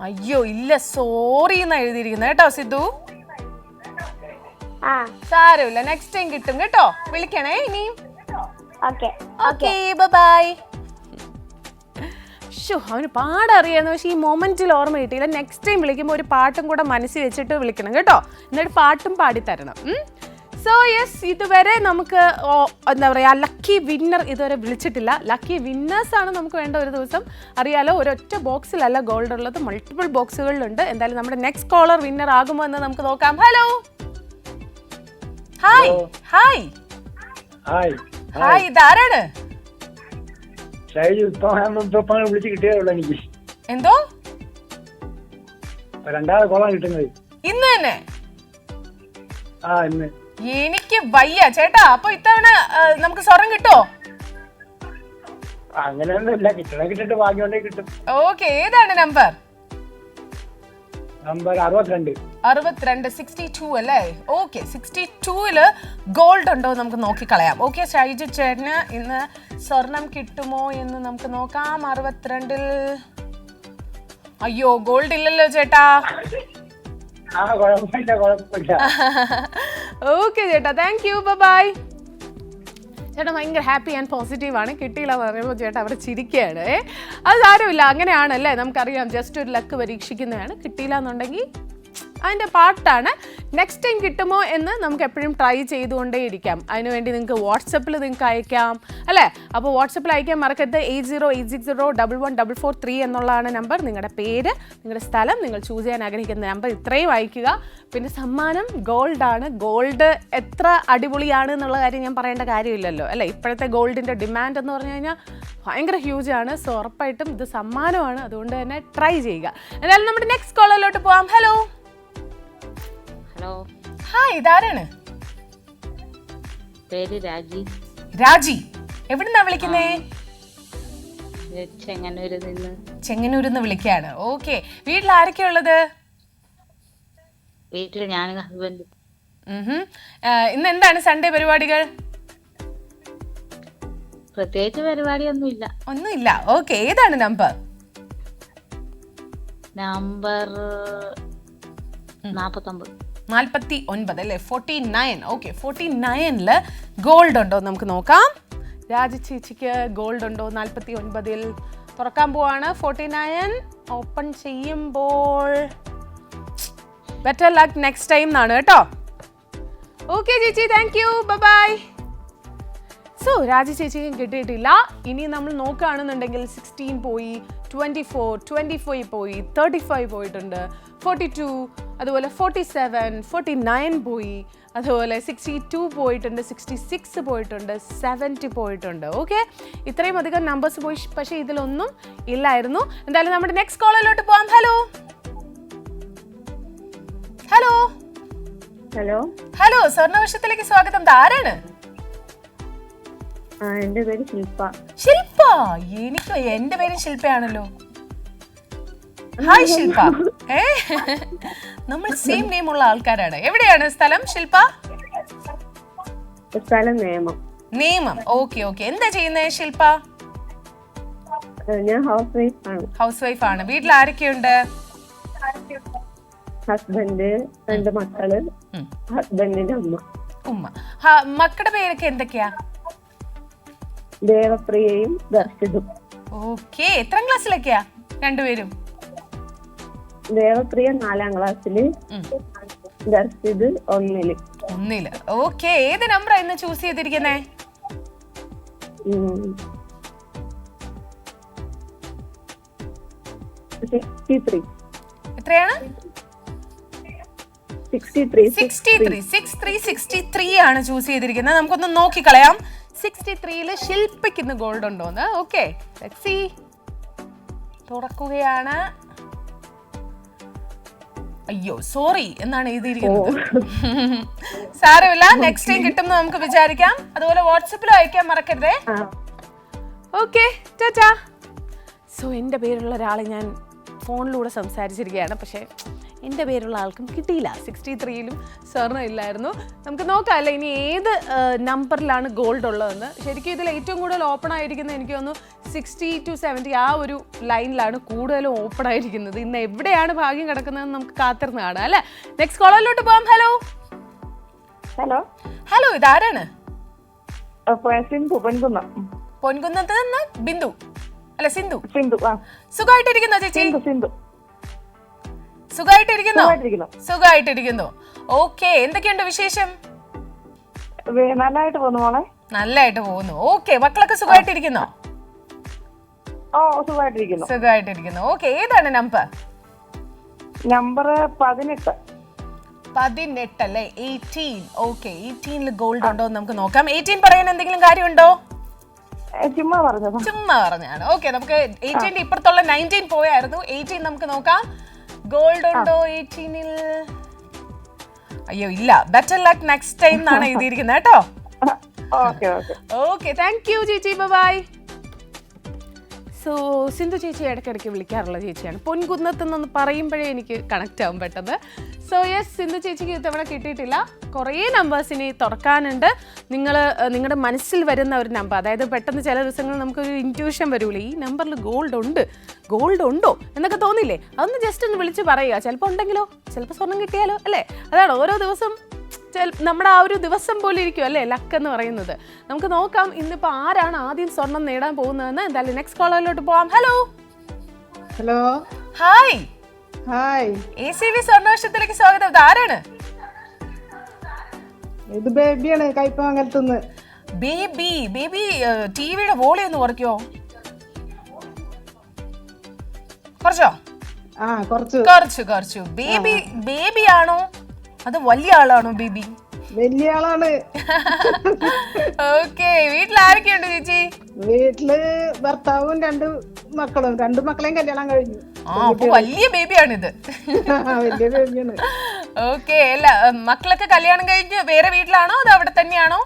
അയ്യോ ഇല്ല, സോറി എന്നാ എഴുതിയിരിക്കുന്നത് കേട്ടോ സിദ്ധു. സാരമില്ല, നെക്സ്റ്റ് ടൈം കിട്ടും കേട്ടോ. വിളിക്കണേ ഇനിയും. Okay, bye. അവന് പാടറിയാന്ന്, പക്ഷെ ഈ മൊമെന്റിൽ ഓർമ്മ കിട്ടിയില്ല. നെക്സ്റ്റ് ടൈം വിളിക്കുമ്പോൾ ഒരു പാട്ടും കൂടെ മനസ്സിൽ വെച്ചിട്ട് വിളിക്കണം കേട്ടോ. എന്നിട്ട് പാട്ടും പാടിത്തരണം. സോ യെസ്, ഇതുവരെ നമുക്ക് എന്താ പറയുക, ലക്കി വിന്നർ ഇതുവരെ വിളിച്ചിട്ടില്ല. ലക്കി വിന്നേഴ്സ് ആണ് നമുക്ക് വേണ്ട ഒരു ദിവസം. അറിയാലോ, ഒരൊറ്റ ബോക്സിലല്ല ഗോൾഡ് ഉള്ളത്, മൾട്ടിപ്പിൾ ബോക്സുകളിലുണ്ട്. എന്തായാലും നമ്മുടെ നെക്സ്റ്റ് കോളർ വിന്നർ ആകുമോ എന്ന് നമുക്ക് നോക്കാം. Hello, hi. ഹായ് ഹായ്, ഇതാരാണ്? വിളിച്ച് കിട്ടിയതുള്ളൂ എനിക്ക്. എന്തോ? 2ാമത് കോളാണ് കിട്ടുന്നത് ഇന്ന് തന്നെ? ഇന്ന്. എനിക്ക് വയ്യ ചേട്ടാ. അപ്പൊ ഇത്തവണ നമുക്ക് സ്വർണം കിട്ടോ? അങ്ങനെയൊന്നും ഇല്ല, കിട്ടിട്ട് ഭാഗ്യമുണ്ടെങ്കിൽ കിട്ടും. ഓക്കെ, ഏതാണ് നമ്പർ? നമ്പർ 62. 62 അല്ലേ? ഓക്കെ, 62-ല് ഗോൾഡ് ഉണ്ടോ നമുക്ക് നോക്കിക്കളയാം. ഓക്കെ, ഷൈജു ചേട്ടന് ഇന്ന് സ്വർണം കിട്ടുമോ എന്ന് നമുക്ക് നോക്കാം. 62-ൽ അയ്യോ ഗോൾഡ് ഇല്ലല്ലോ ചേട്ടാ. ഓക്കെ ചേട്ടാ, താങ്ക് യു, ബൈ. ചേട്ടാ ഭയങ്കര ഹാപ്പി ആൻഡ് പോസിറ്റീവ് ആണ്. കിട്ടിയില്ല എന്ന് പറയുമ്പോൾ ചേട്ടാ അവിടെ ചിരിക്കുകയാണ്. അത് സാരമില്ല, അങ്ങനെയാണല്ലേ, നമുക്കറിയാം. ജസ്റ്റ് ഒരു ലക്ക് പരീക്ഷിക്കുന്നതാണ്. കിട്ടിയില്ല എന്നുണ്ടെങ്കിൽ അതിൻ്റെ പാർട്ടാണ്. നെക്സ്റ്റ് ടൈം കിട്ടുമോ എന്ന് നമുക്ക് എപ്പോഴും ട്രൈ ചെയ്തുകൊണ്ടേ ഇരിക്കാം. അതിനുവേണ്ടി നിങ്ങൾക്ക് വാട്സപ്പിൽ നിങ്ങൾക്ക് അയക്കാം അല്ലേ? അപ്പോൾ വാട്സപ്പിൽ അയക്കാൻ മറക്കരുത്. 8086011143 എന്നുള്ളതാണ് നമ്പർ. നിങ്ങളുടെ പേര്, നിങ്ങളുടെ സ്ഥലം, നിങ്ങൾ ചൂസ് ചെയ്യാൻ ആഗ്രഹിക്കുന്ന നമ്പർ ഇത്രയും അയക്കുക. പിന്നെ സമ്മാനം ഗോൾഡാണ്. ഗോൾഡ് എത്ര അടിപൊളിയാണ് എന്നുള്ള കാര്യം ഞാൻ പറയേണ്ട കാര്യമില്ലല്ലോ അല്ലേ? ഇപ്പോഴത്തെ ഗോൾഡിൻ്റെ ഡിമാൻഡ് എന്ന് പറഞ്ഞു കഴിഞ്ഞാൽ ഭയങ്കര ഹ്യൂജ് ആണ്. സോ ഉറപ്പായിട്ടും ഇത് സമ്മാനമാണ്. അതുകൊണ്ട് തന്നെ ട്രൈ ചെയ്യുക. എന്തായാലും നമ്മുടെ നെക്സ്റ്റ് കോളറിലോട്ട് പോവാം. ഹലോ. ഹലോ, ഹായ്, ഇതാരാണ്? പേര് രാജി. രാജി, എവിടുന്നാ വിളിക്കുന്നേ? ചെങ്ങന്നൂരിന്ന് വിളിക്കാണ്. ഓക്കെ, വീട്ടിൽ ആരൊക്കെയാ ഉള്ളത്? വീട്ടിൽ ഞാനും ഹസ്ബൻഡും. ഇന്ന് എന്താണ് സൺഡേ പരിപാടികൾ? പ്രത്യേകിച്ച് പരിപാടിയൊന്നുമില്ല. ഒന്നുമില്ല. ഓക്കെ, ഏതാണ് നമ്പർ? നമ്പർ 49 അല്ലേ? 49. ഓക്കെ, 49-ല് ഗോൾഡ് ഉണ്ടോ നമുക്ക് നോക്കാം. രാജി ചേച്ചിക്ക് ഗോൾഡ് ഉണ്ടോ 49-ൽ? തുറക്കാൻ പോവാണ്. 49 ഓപ്പൺ ചെയ്യുമ്പോൾ ബെറ്റർ ലക്ക് നെക്സ്റ്റ് ടൈം എന്നാണ് കേട്ടോ. ഓക്കെ ചേച്ചി, താങ്ക് യു, ബൈ. സോ രാജി ചേച്ചിക്കും കിട്ടിയിട്ടില്ല. ഇനി നമ്മൾ നോക്കുകയാണെന്നുണ്ടെങ്കിൽ 16 പോയി, 24, 25 പോയി, 35 പോയിട്ടുണ്ട്, 42, അതുപോലെ 47, 49 പോയി, അതുപോലെ 62 പോയിട്ടുണ്ട്, 66 പോയിട്ടുണ്ട്, 70 പോയിട്ടുണ്ട്. ഓക്കെ, ഇത്രയും അധികം നമ്പേഴ്സ് പോയി, പക്ഷേ ഇതിലൊന്നും ഇല്ലായിരുന്നു. എന്തായാലും നമ്മുടെ നെക്സ്റ്റ് കോളിലോട്ട് പോവാം. ഹലോ ഹലോ ഹലോ ഹലോ, സ്വർണ്ണവർഷത്തിലേക്ക് സ്വാഗതം. ആരാണ്? എന്റെ പേര് ശില്പ. ശില്പ. എനിക്ക് എന്റെ പേര് ശില്പയാണല്ലോ. ഹായ് ശില്പ. നമ്മൾ സെയിം നെയിം ഉള്ള ആൾക്കാരാണ്. എവിടെയാണ് സ്ഥലം ശില്പ? സ്ഥലം നേമം. നേമം. Okay okay. എന്താ ചെയ്യുന്നേ ശില്പ? ഞാൻ ഹൗസ് വൈഫ് ആണ്. ഹൗസ് വൈഫ് ആണ്. വീട്ടിൽ ആരൊക്കെയുണ്ട്? ഹസ്ബൻഡ്, 2 മക്കള്, ഹസ്ബൻഡിന്റെ അമ്മ. ഉമ്മ. മക്കളുടെ പേരൊക്കെ എന്തൊക്കെയാ? ദേവപ്രിയയും ദർശിതും. ഓക്കെ. എത്രാം ക്ലാസ്സിലൊക്കെയാ രണ്ടുപേരും? ദേവപ്രിയ 4ാം ക്ലാസ്സില്, ദർശിത് 1ല്. 1ല്. ഓക്കെ. ഏത് നമ്പറാ ഇന്ന് ചൂസ് ചെയ്തിരിക്കുന്നേ? 63. എത്രയാണ്? 63 ആണ് ചൂസ് ചെയ്തിരിക്കുന്നത്. നമുക്കൊന്ന് നോക്കിക്കളയാം 63-ല് ശില്പയ്ക്ക് ഇന്ന് ഗോൾഡ് ഉണ്ടോന്ന്. ഓക്കെ, തുറക്കുകയാണ്. അയ്യോ സോറി എന്നാണ് എഴുതിയിരിക്കുന്നത്. സാരമില്ല, നെക്സ്റ്റ് ടൈം കിട്ടുമെന്ന് നമുക്ക് വിചാരിക്കാം. അതുപോലെ വാട്സപ്പിലും അയക്കാൻ മറക്കരുതേ. ഓക്കെ, ടാറ്റാ. സോ എൻ്റെ പേരുള്ള ഒരാളെ ഞാൻ ഫോണിലൂടെ സംസാരിച്ചിരിക്കുകയാണ്, പക്ഷേ എൻ്റെ പേരുള്ള ആൾക്കും കിട്ടിയില്ല. 63-ലും സ്വർണ്ണം ഇല്ലായിരുന്നു. നമുക്ക് നോക്കാം അല്ലേ ഇനി ഏത് നമ്പറിലാണ് ഗോൾഡ് ഉള്ളതെന്ന്. ശരിക്കും ഇതിൽ ഏറ്റവും കൂടുതൽ ഓപ്പൺ ആയിരിക്കുന്നത് എനിക്ക് തോന്നുന്നു 60 to 70 ആ ഒരു ലൈനിലാണ് കൂടുതലും ഓപ്പൺ ആയിരിക്കുന്നത്. ഇന്ന് എവിടെയാണ് ഭാഗ്യം കിടക്കുന്നതെന്ന് നമുക്ക് കാത്തിരുന്ന് കാണാം അല്ലേ. നെക്സ്റ്റ് കോളറിലോട്ട് പോകാം. ഹലോ ഹലോ ഹലോ, ഇതാരാണ്? സിന്ധു, പൊൻകുന്നം. പൊൻകുന്നത്ത് നിന്ന് ബിന്ദു അല്ല സിന്ധു. സിന്ധു. സുഖമായിട്ടിരിക്കുന്നോ ചേച്ചി? സിന്ധു. സുഖമായിട്ടിരിക്കുന്നു. ഓക്കെ, എന്തൊക്കെയുണ്ട് വിശേഷം? നല്ലതായിട്ട് പോകുന്നു മോളെ. നല്ലതായിട്ട് പോകുന്നു. ഓക്കെ, മക്കളൊക്കെ സുഖമായിട്ടിരിക്കുന്നോ? സുഖമായിട്ടിരിക്കുന്നു. ഓക്കെ, ഏതാണ് നമ്പർ? നമ്പർ 18. 18 അല്ലേ? 18. ഓക്കെ, 18-ല് ഗോൾഡ് ഉണ്ടോ എന്ന് നമുക്ക് നോക്കാം. 18 പറയാൻ എന്തെങ്കിലും കാര്യമുണ്ടോ? ചുമ്മാ പറഞ്ഞാണ്. ഓക്കെ, നമുക്ക് 18-ന്റെ ഇപ്പുറത്തുള്ള 19 പോയായിരുന്നു. 18 നമുക്ക് നോക്കാം. ഗോൾഡ് ഉണ്ടോ 18-ൽ? അയ്യോ ഇല്ല. ബെറ്റർ ലക്ക് നെക്സ്റ്റ് ടൈം എന്നാണ് എഴുതിയിരിക്കുന്നത് കേട്ടോ. ഓക്കെ, താങ്ക് യു ചേച്ചി. ബൈ. സോ സിന്ധു ചേച്ചി ഇടയ്ക്കിടയ്ക്ക് വിളിക്കാറുള്ള ചേച്ചിയാണ്. പൊൻകുന്നത്ത് നിന്ന് പറയുമ്പോഴേ എനിക്ക് കണക്റ്റ് ആവും പെട്ടെന്ന്. സോ യെസ്, സിന്ധു ചേച്ചിക്ക് ഇത്തവണ കിട്ടിയിട്ടില്ല. കുറേ നമ്പേഴ്സ് ഇനി തുറക്കാനുണ്ട്. നിങ്ങളുടെ മനസ്സിൽ വരുന്ന ഒരു നമ്പർ, അതായത് പെട്ടെന്ന് ചില ദിവസങ്ങളിൽ നമുക്കൊരു ഇൻറ്റ്യൂഷൻ വരൂലേ, ഈ നമ്പറിൽ ഗോൾഡ് ഉണ്ടോ എന്നൊക്കെ തോന്നില്ലേ, അതൊന്ന് ജസ്റ്റ് ഒന്ന് വിളിച്ച് പറയുക. ചിലപ്പോൾ ഉണ്ടെങ്കിലോ, ചിലപ്പോൾ സ്വർണം കിട്ടിയാലോ അല്ലേ. അതാണ് ഓരോ ദിവസം നമ്മുടെ ആ ഒരു ദിവസം പോലെ ഇരിക്കും അല്ലേ ലക്ക് എന്ന് പറയുന്നത്. നമുക്ക് നോക്കാം ഇന്നിപ്പോൾ ആരാണ് ആദ്യം സ്വർണം നേടാൻ പോകുന്നതെന്ന്. എന്തായാലും നെക്സ്റ്റ് കോളറിലോട്ട് പോവാം. Hello hello. ഹായ്. ഹായ്. സ്വർണ്ണവർഷത്തിലേക്ക് സ്വാഗതം. ആരാണ്? ഇത് ബേബിയാണ്, കൈപ്പമംഗലത്തുനിന്ന്. ബേബി. ടിവിയുടെ വോളിയം ഒന്ന് കുറയ്ക്കോ? കുറച്ചോ? കുറച്ചു. ബേബി ആണോ അത് വലിയ ആളാണോ? ബേബി വലിയ ആളാണ്. ഓക്കെ, വീട്ടിൽ ആരൊക്കെയുണ്ട് ചേച്ചി? വീട്ടില് ഭർത്താവും 2 മക്കളും. 2 മക്കളെയും കല്യാണം കഴിഞ്ഞു. അപ്പൊ വലിയ ബേബിയാണിത്. വലിയ ബേബിയാണ്. ഓക്കെ, അല്ല മക്കളൊക്കെ കല്യാണം കഴിഞ്ഞ് വേറെ വീട്ടിലാണോ അതോ അവിടെ തന്നെയാണോ?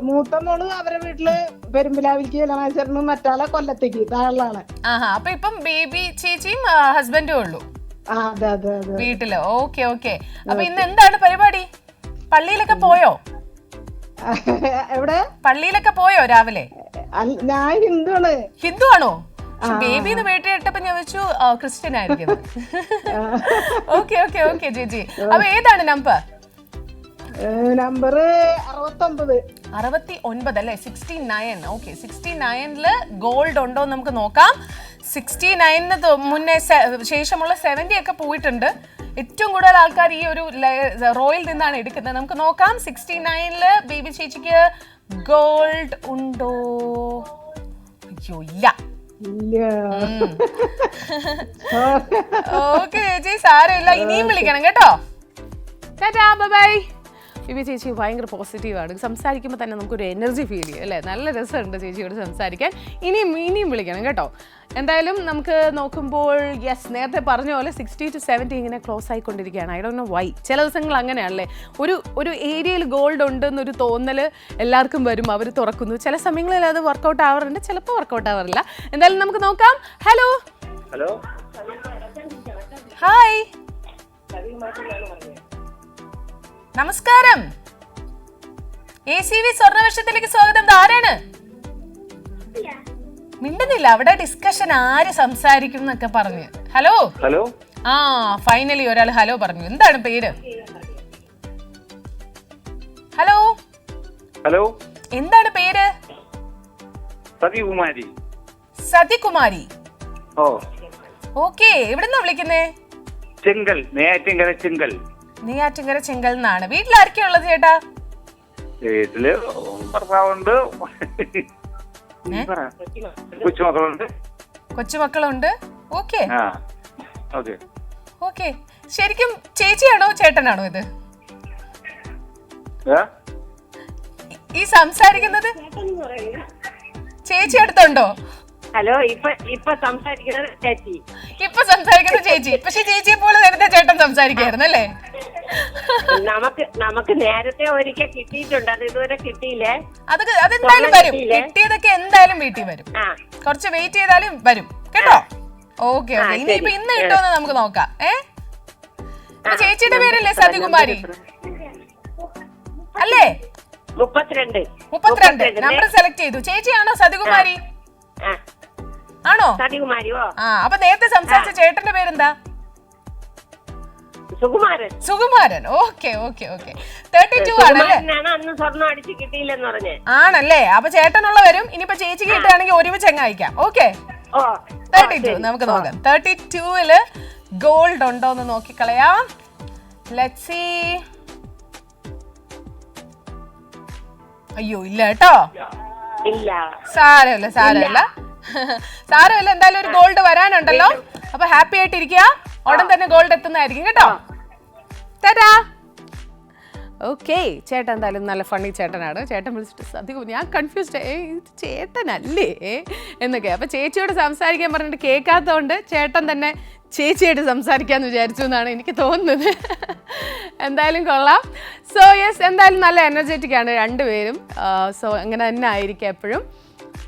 മൂത്ത മോള് അവരെ വീട്ടില് പെരുമ്പിലാവിലേക്ക് കല്യാണം കഴിച്ചിരുന്നു, മറ്റാളെ കൊല്ലത്തേക്ക് താഴെയാണ്. അപ്പൊ ഇപ്പം ബേബി ചേച്ചിയും ഹസ്ബൻഡും ഉള്ളൂ വീട്ടില്. ഓക്കെ. അപ്പൊ ഇന്ന് എന്താണ് പരിപാടി? പള്ളിയിലൊക്കെ പോയോ? എവിടെ? പള്ളിയിലൊക്കെ പോയോ രാവിലെ? ഞാൻ ഹിന്ദുവാണ്. ഹിന്ദു ആണോ? ബേബി എന്ന് പേട്ടി ഇട്ടപ്പോ ഞാൻ വെച്ചു ക്രിസ്ത്യൻ ആയിരിക്കും. ഓക്കെ ചേച്ചി. അപ്പൊ ഏതാണ് നമ്പർ? നമ്പർ 69 അല്ലേ? 69. ഓക്കെ, 69-ല് ഗോൾഡ് ഉണ്ടോ എന്ന് നമുക്ക് നോക്കാം. 69-ന് മുന്നേ ശേഷമുള്ള 70 ഒക്കെ പോയിട്ടുണ്ട്. ഏറ്റവും കൂടുതൽ ആൾക്കാർ ഈ ഒരു റോയിൽ നിന്നാണ് എടുക്കുന്നത്. നമുക്ക് നോക്കാം 69-ല് ബേബി ചേച്ചിക്ക് ഗോൾഡ് ഉണ്ടോ? അയ്യോ ഇല്ല. ഇല്ല. ഓക്കെ ചേച്ചി, സാരമില്ല, ഇനിയും വിളിക്കണം കേട്ടോ. ടാറ്റാ, ബൈ. ബിബി ചേച്ചി ഭയങ്കര പോസിറ്റീവാണ്. സംസാരിക്കുമ്പോൾ തന്നെ നമുക്കൊരു എനർജി ഫീൽ ചെയ്യും അല്ലേ? നല്ല രസമുണ്ട് ചേച്ചിയോട് സംസാരിക്കാൻ. ഇനിയും വിളിക്കണം കേട്ടോ. എന്തായാലും നമുക്ക് നോക്കുമ്പോൾ യെസ്, നേരത്തെ പറഞ്ഞ പോലെ 60 to 70 ഇങ്ങനെ ക്ലോസ് ആയിക്കൊണ്ടിരിക്കുകയാണ്. I don't know why. ചില ദിവസങ്ങൾ അങ്ങനെയാണല്ലേ, ഒരു ഏരിയയിൽ ഗോൾഡ് ഉണ്ടെന്നൊരു തോന്നൽ എല്ലാവർക്കും വരും, അവർ തുറക്കുന്നു. ചില സമയങ്ങളിൽ അത് വർക്കൗട്ട് ആവാറുണ്ട്, ചിലപ്പോൾ വർക്കൗട്ട് ആവാറില്ല. എന്തായാലും നമുക്ക് നോക്കാം. ഹലോ ഹലോ, ഹായ്, നമസ്കാരം. ACV സ്വർണ്ണവർഷത്തിലേക്ക് സ്വാഗതം. ആരാണ്? മിണ്ടുന്നില്ല, അവിടെ ഡിസ്കഷൻ, ആര് സംസാരിക്കും എന്നൊക്കെ പറഞ്ഞു. Hello hello. ആ, ഫൈനലി ഒരാൾ ഹലോ പറഞ്ഞു. എന്താണ് പേര്? ഹലോ ഹലോ, എന്താണ് പേര്? സതികുമാരി. സതികുമാരി. ഓ, ഓക്കെ, എവിടുന്നാ വിളിക്കുന്നേ? ചെങ്കൽ, നെയ്യാറ്റിൻകര ചെങ്കൽ. നെയ്യാറ്റിൻകര ചെങ്കൽ എന്നാണ്. വീട്ടിലാരൊക്കെയാ ഉള്ളത് ചേട്ടാ? വീട്ടില് ഭർത്താവുണ്ട്, കൊച്ചുമക്കളുണ്ട്. കൊച്ചുമക്കളുണ്ട്. ഓക്കെ ആ, ഓക്കെ. ഓക്കെ, ശരിക്കും ചേച്ചിയാണോ ചേട്ടനാണോ ഇത് ഈ സംസാരിക്കുന്നത്? ചേച്ചി അടുത്തുണ്ടോ? ഹലോ, ഇപ്പൊ സംസാരിക്കുന്നത് ചേച്ചി. ഇപ്പൊ സംസാരിക്കുന്നത് ചേച്ചി. പക്ഷെ ചേച്ചിയെ പോലെ നേരത്തെ ചേട്ടൻ സംസാരിക്കായിരുന്നു അല്ലേ? നമുക്ക് നേരത്തെ ഒരിക്കൽ കിട്ടിയിട്ടുണ്ട്, അത് ഇതുവരെ കിട്ടിയില്ലേ. അതെന്തായാലും വരും. കിട്ടിയതൊക്കെ എന്തായാലും വീട്ടിൽ വരും. കുറച്ച് വെയിറ്റ് ചെയ്താലും വരും കേട്ടോ. ഓക്കെ ഓക്കെ, ഇനിയിപ്പോ ഇന്ന് കിട്ടുമെന്ന് നമുക്ക് നോക്കാം. ചേച്ചിയുടെ പേരല്ലേ സതികുമാരി അല്ലേ? 32 നമ്പർ സെലക്ട് ചെയ്തു. ചേച്ചിയാണോ സതികുമാരി? ആണോ? സതികുമാരിയോ? ആ, അപ്പൊ നേരത്തെ സംസാരിച്ച ചേട്ടന്റെ പേരെന്താ? സുകുമാരൻ. Okay okay okay. 32 ആണല്ലേ? അന്ന് സ്വർണ്ണം അടിച്ച് കിട്ടിയില്ലെന്ന് പറഞ്ഞേ. ആണല്ലേ? അപ്പൊ ചേട്ടനുള്ള വരും. ഇനിയിപ്പോ ചേച്ചിക്ക് കിട്ടുകയാണെങ്കിൽ ഒരുമിച്ച് അങ്ങ് അയക്കാം. ഓക്കെ, 32 നമുക്ക് നോക്കാം. 32-ല് ഗോൾഡ് ഉണ്ടോ എന്ന് നോക്കിക്കളയാം. Let's see. അയ്യോ, ഇല്ല കേട്ടോ. സാരമില്ല. എന്തായാലും ഒരു ഗോൾഡ് വരാനുണ്ടല്ലോ. അപ്പൊ ഹാപ്പി ആയിട്ടിരിക്കുക. ഉടൻ തന്നെ ഗോൾഡ് എത്തുന്നതായിരിക്കും കേട്ടോ. ടാറ്റാ. ഓക്കെ, ചേട്ടൻ എന്തായാലും നല്ല ഫണ്ണി ചേട്ടനാണ്. ചേട്ടൻ വിളിച്ചിട്ട് അധികം ഞാൻ കൺഫ്യൂസ്ഡ്, ചേട്ടനല്ലേ എന്നൊക്കെ. അപ്പൊ ചേച്ചിയോട് സംസാരിക്കാൻ പറഞ്ഞിട്ട് കേൾക്കാത്തതുകൊണ്ട് ചേട്ടൻ തന്നെ ചേച്ചിയായിട്ട് സംസാരിക്കാന്ന് വിചാരിച്ചു എന്നാണ് എനിക്ക് തോന്നുന്നത്. എന്തായാലും കൊള്ളാം. സോ യെസ്, എന്തായാലും നല്ല എനർജറ്റിക് ആണ് രണ്ടുപേരും. സോ അങ്ങനെ തന്നെ ആയിരിക്കും എപ്പോഴും.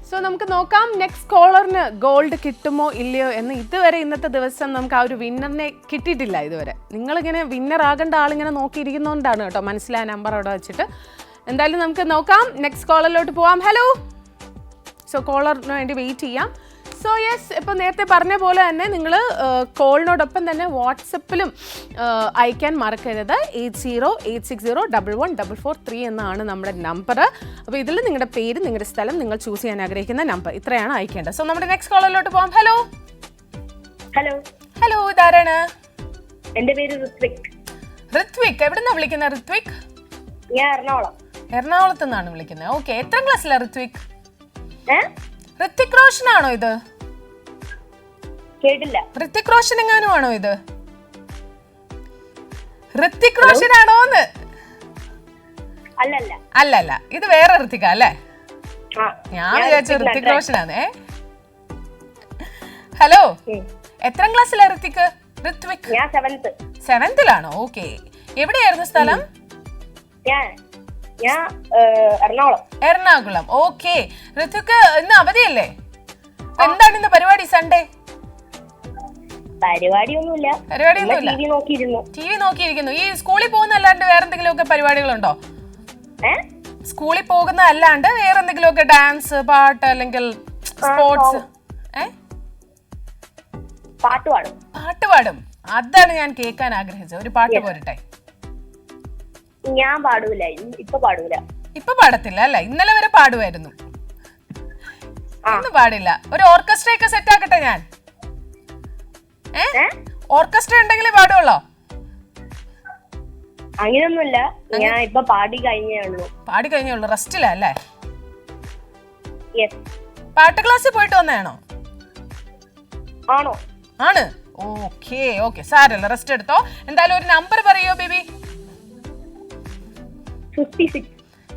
സോ നമുക്ക് നോക്കാം നെക്സ്റ്റ് കോളറിന് ഗോൾഡ് കിട്ടുമോ ഇല്ലയോ എന്ന്. ഇതുവരെ ഇന്നത്തെ ദിവസം നമുക്ക് ആ ഒരു വിന്നറിനെ കിട്ടിയിട്ടില്ല ഇതുവരെ. നിങ്ങളിങ്ങനെ വിന്നർ ആകേണ്ട ആളിങ്ങനെ നോക്കിയിരിക്കുന്നതുകൊണ്ടാണ് കേട്ടോ മനസ്സിലായ നമ്പർ അവിടെ വെച്ചിട്ട്. എന്തായാലും നമുക്ക് നോക്കാം, നെക്സ്റ്റ് കോളറിലോട്ട് പോവാം. ഹലോ. സോ കോളറിന് വേണ്ടി വെയിറ്റ് ചെയ്യാം. സോ യെസ്, ഇപ്പോൾ നേരത്തെ പറഞ്ഞ പോലെ തന്നെ നിങ്ങൾ കോളിനോടൊപ്പം തന്നെ വാട്സപ്പിലും അയക്കാൻ മറക്കരുത്. 8086011443 എന്നാണ് നമ്മുടെ നമ്പർ. അപ്പോൾ ഇതിൽ നിങ്ങളുടെ പേര്, നിങ്ങളുടെ സ്ഥലം, നിങ്ങൾ ചൂസ് ചെയ്യാൻ ആഗ്രഹിക്കുന്ന നമ്പർ, ഇത്രയാണ് അയക്കേണ്ടത്. സോ നമ്മുടെ നെക്സ്റ്റ് കോളിലോട്ട് പോകാം. ഹലോ ഹലോ, ഇതാരാണ്? എന്റെ പേര് ഋത്വിക്. എവിടുന്നാ വിളിക്കുന്നത് ഋത്വിക്? ഞാൻ എറണാകുളത്ത് നിന്നാണ് വിളിക്കുന്നത്. ഓക്കെ, എത്ര ക്ലാസ്സിലാ ഋത്വിക്? ഋത്വിക് റോഷൻ ആണോ ഇത്? കേട്ടില്ല. ഋത്വിക് റോഷൻ എങ്ങാനും ആണോ ഇത്? ഋത്വിക് റോഷൻ ആണോന്ന്? അല്ലല്ല, ഇത് വേറെ ഋത്വിക അല്ലേ? ഞാൻ വിചാരിച്ചു ഋത്വിക് റോഷൻ ആണ്. ഹലോ, എത്രാം ക്ലാസ്സിലാ ഋത്വിക്? ഞാൻ 7th-ലാണോ? ഓക്കെ, എവിടെയായിരുന്നു സ്ഥലം? എറണാകുളം. ഓക്കെ, ഋത്വിക് ഇന്ന് അവധിയല്ലേ? എന്താണ് ഇന്ന് പരിപാടി? സൺഡേ പരിപാടിയൊന്നുമില്ല. ടി വി നോക്കിയിരിക്കുന്നു. ഈ സ്കൂളിൽ പോകുന്ന അല്ലാണ്ട് വേറെ എന്തെങ്കിലും ഒക്കെ പരിപാടികളുണ്ടോ? സ്കൂളിൽ പോകുന്ന അല്ലാണ്ട് വേറെ എന്തെങ്കിലും ഒക്കെ, ഡാൻസ്, പാട്ട് അല്ലെങ്കിൽ സ്പോർട്സ്? പാട്ട് പാടും. അതാണ് ഞാൻ കേൾക്കാൻ ആഗ്രഹിച്ചത്. ഒരു പാട്ട് പോരട്ടെ. ഞാൻ പാടൂല, ഇപ്പൊ പാടത്തില്ല അല്ല? ഇന്നലെ വരെ പാടുമായിരുന്നു, ഇന്ന് പാടില്ല. ഒരു ഓർക്കസ്ട്ര ഒക്കെ സെറ്റ് ആക്കട്ടെ ഞാൻ. ഓർക്കസ്ട്ര ഉണ്ടെങ്കിലേ പാടുള്ളോ? അങ്ങനെയൊന്നുമില്ല, ഞാൻ ഇപ്പൊ പാടി കഴിഞ്ഞേ ഉള്ളൂ. റെസ്റ്റിലല്ലേ? പാട്ട് ക്ലാസ്സിൽ പോയിട്ട് വന്നതാണോ? ആണോ? ആണ്. ഓക്കെ ഓക്കെ, സാരല്ല, റെസ്റ്റ് എടുത്തോ. എന്തായാലും ഒരു നമ്പർ പറയോ ബേബി? 56.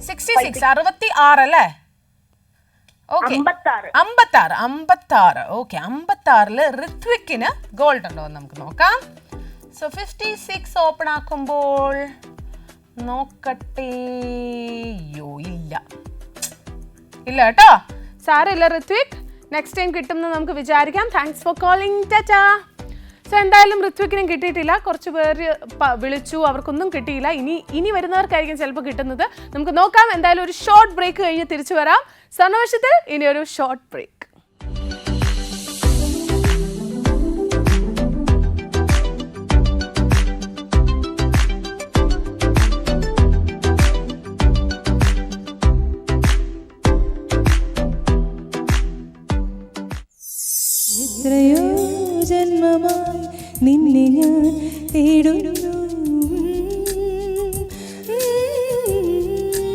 66, 66 അല്ലേ? ഓക്കെ, 56. ഓക്കെ, 56-ല് ഋത്വിക്കിന് ഗോൾഡ് ഉണ്ടോ എന്ന് നമുക്ക് നോക്കാം. സോ 56 ഓപ്പൺ ആക്കുമ്പോൾ നോക്കട്ടെ. ഇല്ല കേട്ടോ. സാരമില്ല ഋത്വിക്, നെക്സ്റ്റ് ടൈം കിട്ടുമെന്ന് നമുക്ക് വിചാരിക്കാം. Thanks for calling. Tata. So എന്തായാലും ഋത്വിക്കിനും കിട്ടിയിട്ടില്ല. കുറച്ച് പേര് വിളിച്ചു, അവർക്കൊന്നും കിട്ടിയില്ല. ഇനി വരുന്നവർക്കായിരിക്കും ചിലപ്പോൾ കിട്ടുന്നത്. നമുക്ക് നോക്കാം. എന്തായാലും ഒരു ഷോർട്ട് ബ്രേക്ക് കഴിഞ്ഞ് തിരിച്ചു വരാം. സ്വർണ്ണവർഷത്തിൽ ഇനി ഒരു ഷോർട്ട് ബ്രേക്ക്. എത്രയോ ജന്മമായി നിന്നെ ഞാൻ തേടുന്നു,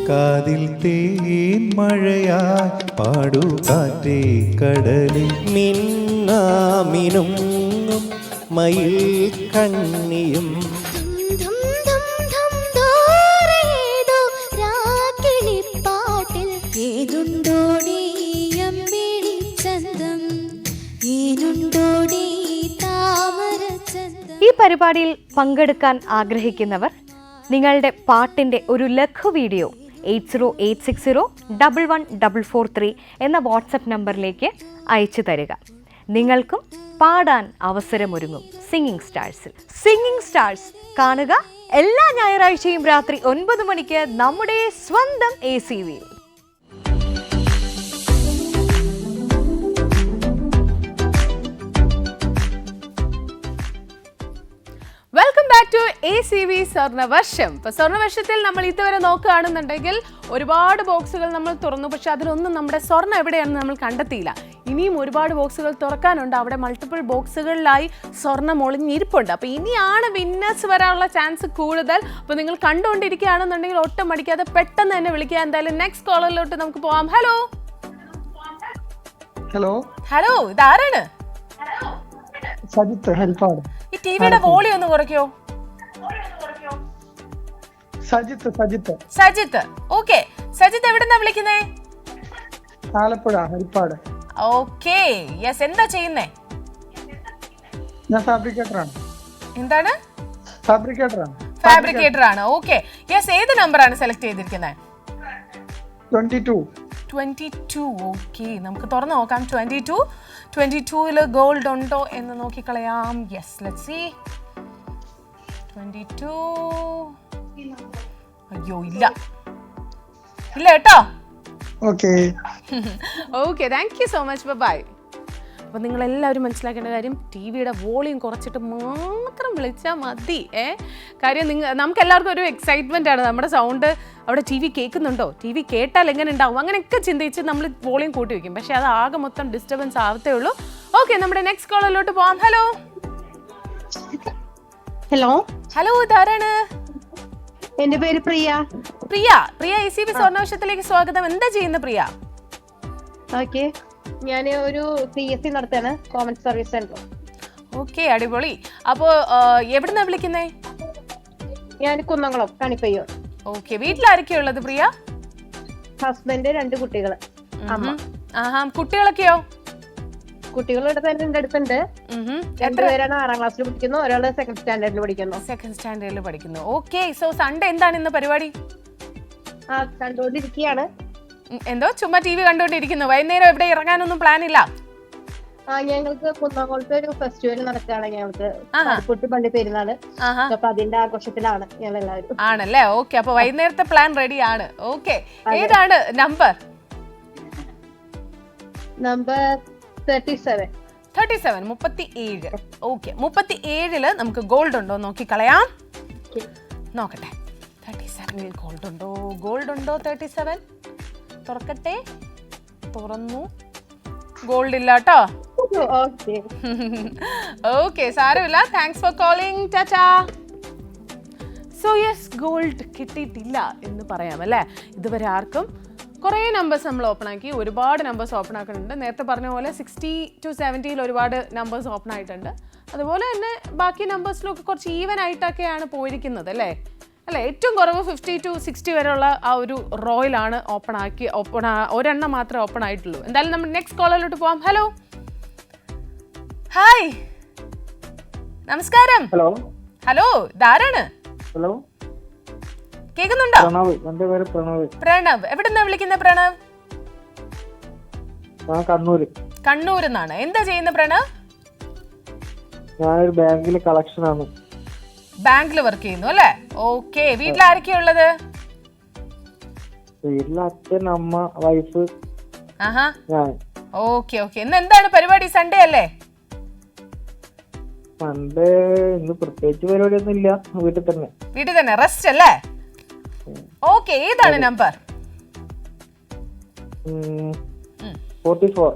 കാതിൽ തേൻ മഴയായി പാടു കാറ്റേ കടലിൽ മിന്നാമിനും മയിൽ കണ്ണിയും ഈ പരിപാടിയിൽ പങ്കെടുക്കാൻ ആഗ്രഹിക്കുന്നവർ നിങ്ങളുടെ പാട്ടിൻ്റെ ഒരു ലഘു വീഡിയോ 8086011443 എന്ന വാട്സപ്പ് നമ്പറിലേക്ക് അയച്ചു തരിക. നിങ്ങൾക്കും പാടാൻ അവസരമൊരുങ്ങും സിംഗിങ് സ്റ്റാർസിൽ. സിംഗിങ് സ്റ്റാർസ് കാണുക എല്ലാ ഞായറാഴ്ചയും രാത്രി 9 മണിക്ക് നമ്മുടെ സ്വന്തം ACV-യിൽ. വെൽക്കം ബാക്ക് ടു ACV സ്വർണ്ണവർഷം. ഇപ്പോൾ സ്വർണ്ണവർഷത്തിൽ നമ്മൾ ഇതുവരെ നോക്കുകയാണെന്നുണ്ടെങ്കിൽ ഒരുപാട് ബോക്സുകൾ നമ്മൾ തുറന്നു, പക്ഷെ അതിലൊന്നും നമ്മുടെ സ്വർണ്ണം എവിടെയാണെന്ന് നമ്മൾ കണ്ടെത്തിയില്ല. ഇനിയും ഒരുപാട് ബോക്സുകൾ തുറക്കാനുണ്ട്. അവിടെ മൾട്ടിപ്പിൾ ബോക്സുകളിലായി സ്വർണ്ണം ഒളിഞ്ഞിരിപ്പുണ്ട്. അപ്പോൾ ഇനിയാണ് വിന്നേഴ്സ് വരാനുള്ള ചാൻസ് കൂടുതൽ. അപ്പോൾ നിങ്ങൾ കണ്ടുകൊണ്ടിരിക്കുകയാണെന്നുണ്ടെങ്കിൽ ഒട്ടും മടിക്കാതെ പെട്ടെന്ന് തന്നെ വിളിക്കുക. എന്തായാലും നെക്സ്റ്റ് കോളറിലോട്ട് നമുക്ക് പോവാം. ഹലോ ഹലോ, ഇതാരാണ്? സജിത്ത് ഹരിപ്പാട്. ഈ ടിവിയുടെ വോളിയം ഒന്ന് കുറയ്ക്കോ? സജിത്ത്. ഓക്കെ, സജിത്ത് എവിടെന്നാ വിളിക്കുന്നേ? ആലപ്പുഴ ഹരിപ്പാട്. Okay, yes. എന്താ ചെയ്യുന്നേ? ഞാൻ ഫാബ്രിക്കേറ്ററാണ്. എന്താണ്? ഫാബ്രിക്കേറ്റർ ആണ്. Okay, yes. ഏത് നമ്പറാണ് സെലക്ട് ചെയ്തിരിക്കുന്നത്? 22. ഓക്കെ, നമുക്ക് തുറന്നു നോക്കാം. 22-ല് ഗോൾഡ് ഉണ്ടോ എന്ന് നോക്കിക്കളയാം. Yes, let's see. 22. അയ്യോ, ഇല്ല കേട്ടോ. Okay, thank you so much. Bye. അപ്പോൾ നിങ്ങളെല്ലാവരും മനസ്സിലാക്കേണ്ട കാര്യം, ടിവിയുടെ വോളിയം കുറച്ചിട്ട് മാത്രം വിളിച്ചാൽ മതി. കാര്യം നമുക്ക് എല്ലാവർക്കും ഒരു എക്സൈറ്റ്മെൻ്റ് ആണ്. നമ്മുടെ സൗണ്ട് അവിടെ ടി വി കേൾക്കുന്നുണ്ടോ, ടി വി കേട്ടാൽ എങ്ങനെ ഉണ്ടാവും, അങ്ങനെയൊക്കെ ചിന്തിച്ച് നമ്മൾ വോളിയം കൂട്ടി വയ്ക്കും. പക്ഷേ അത് ആകെ മൊത്തം ഡിസ്റ്റർബൻസ് ആവത്തേ ഉള്ളൂ. ഓക്കെ, നമ്മുടെ നെക്സ്റ്റ് കോളിലോട്ട് പോവാം. ഹലോ, ഇതാരാണ്? എന്റെ പേര് പ്രിയ. ACV സ്വർണ്ണവർഷത്തിലേക്ക് സ്വാഗതം. എന്താ ചെയ്യുന്ന പ്രിയ? ഓക്കെ, ഞാൻ ഒരു CSC നടത്താണ്, കോമൺ സർവീസ് സെന്റർ. ഓക്കെ, അടിപൊളി. അപ്പോ എവിടുന്നാ വിളിക്കുന്നേ? ഞാൻ കുന്നംകുളം കണിപ്പയ്യൂർ. ഓക്കെ, വീട്ടിലാരൊക്കെയാ ഉള്ളത് പ്രിയ? ഹസ്ബൻഡ്, 2 കുട്ടികൾ, അമ്മ. കുട്ടികളൊക്കെയോ? കുട്ടികൾ ഇവിടെ തന്നെ എന്റെ അടുത്തുണ്ട്. 2 പേരാണ് 6ാം ക്ലാസ്സിൽ പഠിക്കുന്നു, ഒരാള് 2nd സ്റ്റാൻഡേർഡിൽ പഠിക്കുന്നു. ഓക്കെ, സോ സൺഡേ എന്താണ് ഇന്ന് പരിപാടി? കണ്ടുകൊണ്ടിരിക്കുകയാണ്. എന്തോ ചുമ്മാ TV കണ്ടുകൊണ്ടിരിക്കുന്നു. വൈകുന്നേരം എവിടെ ഇറങ്ങാനൊന്നും പ്ലാൻ ഇല്ല? ഞങ്ങൾക്ക് കുന്നംകുളത്ത് ഒരു ഫെസ്റ്റിവൽ നടക്കുകയാണ്. ഞങ്ങൾക്ക് കുട്ടിപ്പള്ളി പെരുന്നാള്. അപ്പൊ അതിന്റെ ആഘോഷത്തിലാണ് ഞങ്ങൾ എല്ലാവരും. ആണല്ലേ? ഓക്കെ, അപ്പൊ വൈകുന്നേരത്തെ പ്ലാൻ റെഡി ആണ്. ഓക്കെ, ഏതാണ് നമ്പർ? 37. 37. ഓക്കെ, 37-ല് നമുക്ക് ഗോൾഡ് ഉണ്ടോ നോക്കിക്കളയാം. നോക്കട്ടെ, 37-ൽ ഗോൾഡ് ഉണ്ടോ? 37 തുറക്കട്ടെ. തുറന്നു. ഗോൾഡ് ഇല്ല കേട്ടോ. ഓക്കെ, സാരമില്ല. Thanks for calling. Tata. So yes, gold കിട്ടിയിട്ടില്ല എന്ന് പറയാം അല്ലേ? ഇതുവരെ ആർക്കും കുറേ നമ്പേഴ്സ് നമ്മൾ ഓപ്പൺ ആക്കി, ഒരുപാട് നമ്പേഴ്സ് ഓപ്പൺ ആക്കുന്നുണ്ട്. നേരത്തെ പറഞ്ഞ പോലെ 60 to 70 ഒരുപാട് നമ്പേഴ്സ് ഓപ്പൺ ആയിട്ടുണ്ട്. അതുപോലെ തന്നെ ബാക്കി നമ്പേഴ്സിലൊക്കെ കുറച്ച് ഈവൻ ആയിട്ടൊക്കെയാണ് പോയിരിക്കുന്നത് അല്ലേ. ഏറ്റവും കുറവ് 50 to 60 വരെയുള്ള ആ ഒരു റോയിലാണ് ഒരെണ്ണം മാത്രമേ ഓപ്പൺ ആയിട്ടുള്ളൂ. എന്തായാലും നമ്മൾ നെക്സ്റ്റ് കോളറിലോട്ട് പോവാം. ഹലോ, ഹായ്, നമസ്കാരം. ഹലോ, ഇതാരാണ്? ഹലോ, കേൾക്കുന്നുണ്ടോ? പ്രണവ്. എന്റെ പേര് പ്രണവ്. പ്രണവ്, എവിടുന്നാ വിളിക്കുന്നത് പ്രണവ്? ഞാൻ കണ്ണൂര്. കണ്ണൂരിൽ നിന്നാണ്. എന്താ ചെയ്യുന്ന പ്രണവ്? ഞാനൊരു ബാങ്കില് കളക്ഷൻ ആണ്. ബാങ്കിൽ വർക്ക് ചെയ്യുന്നു അല്ലേ? ഓക്കെ. വീട്ടിൽ ആരൊക്കെയാ ഉള്ളത്? വീട്ടില് അച്ഛൻ, അമ്മ, വൈഫ്, ഞാൻ. Okay okay. ഇന്ന് എന്താണ് പരിപാടി? സൺഡേ അല്ലേ? സൺഡേ ഇന്ന് പ്രത്യേകിച്ച് പരിപാടിയൊന്നും ഇല്ല, വീട്ടിൽ തന്നെ. വീട്ടിൽ തന്നെ റെസ്റ്റ് അല്ലേ? ഓക്കെ. ഏതാണ് നമ്പർ? 44.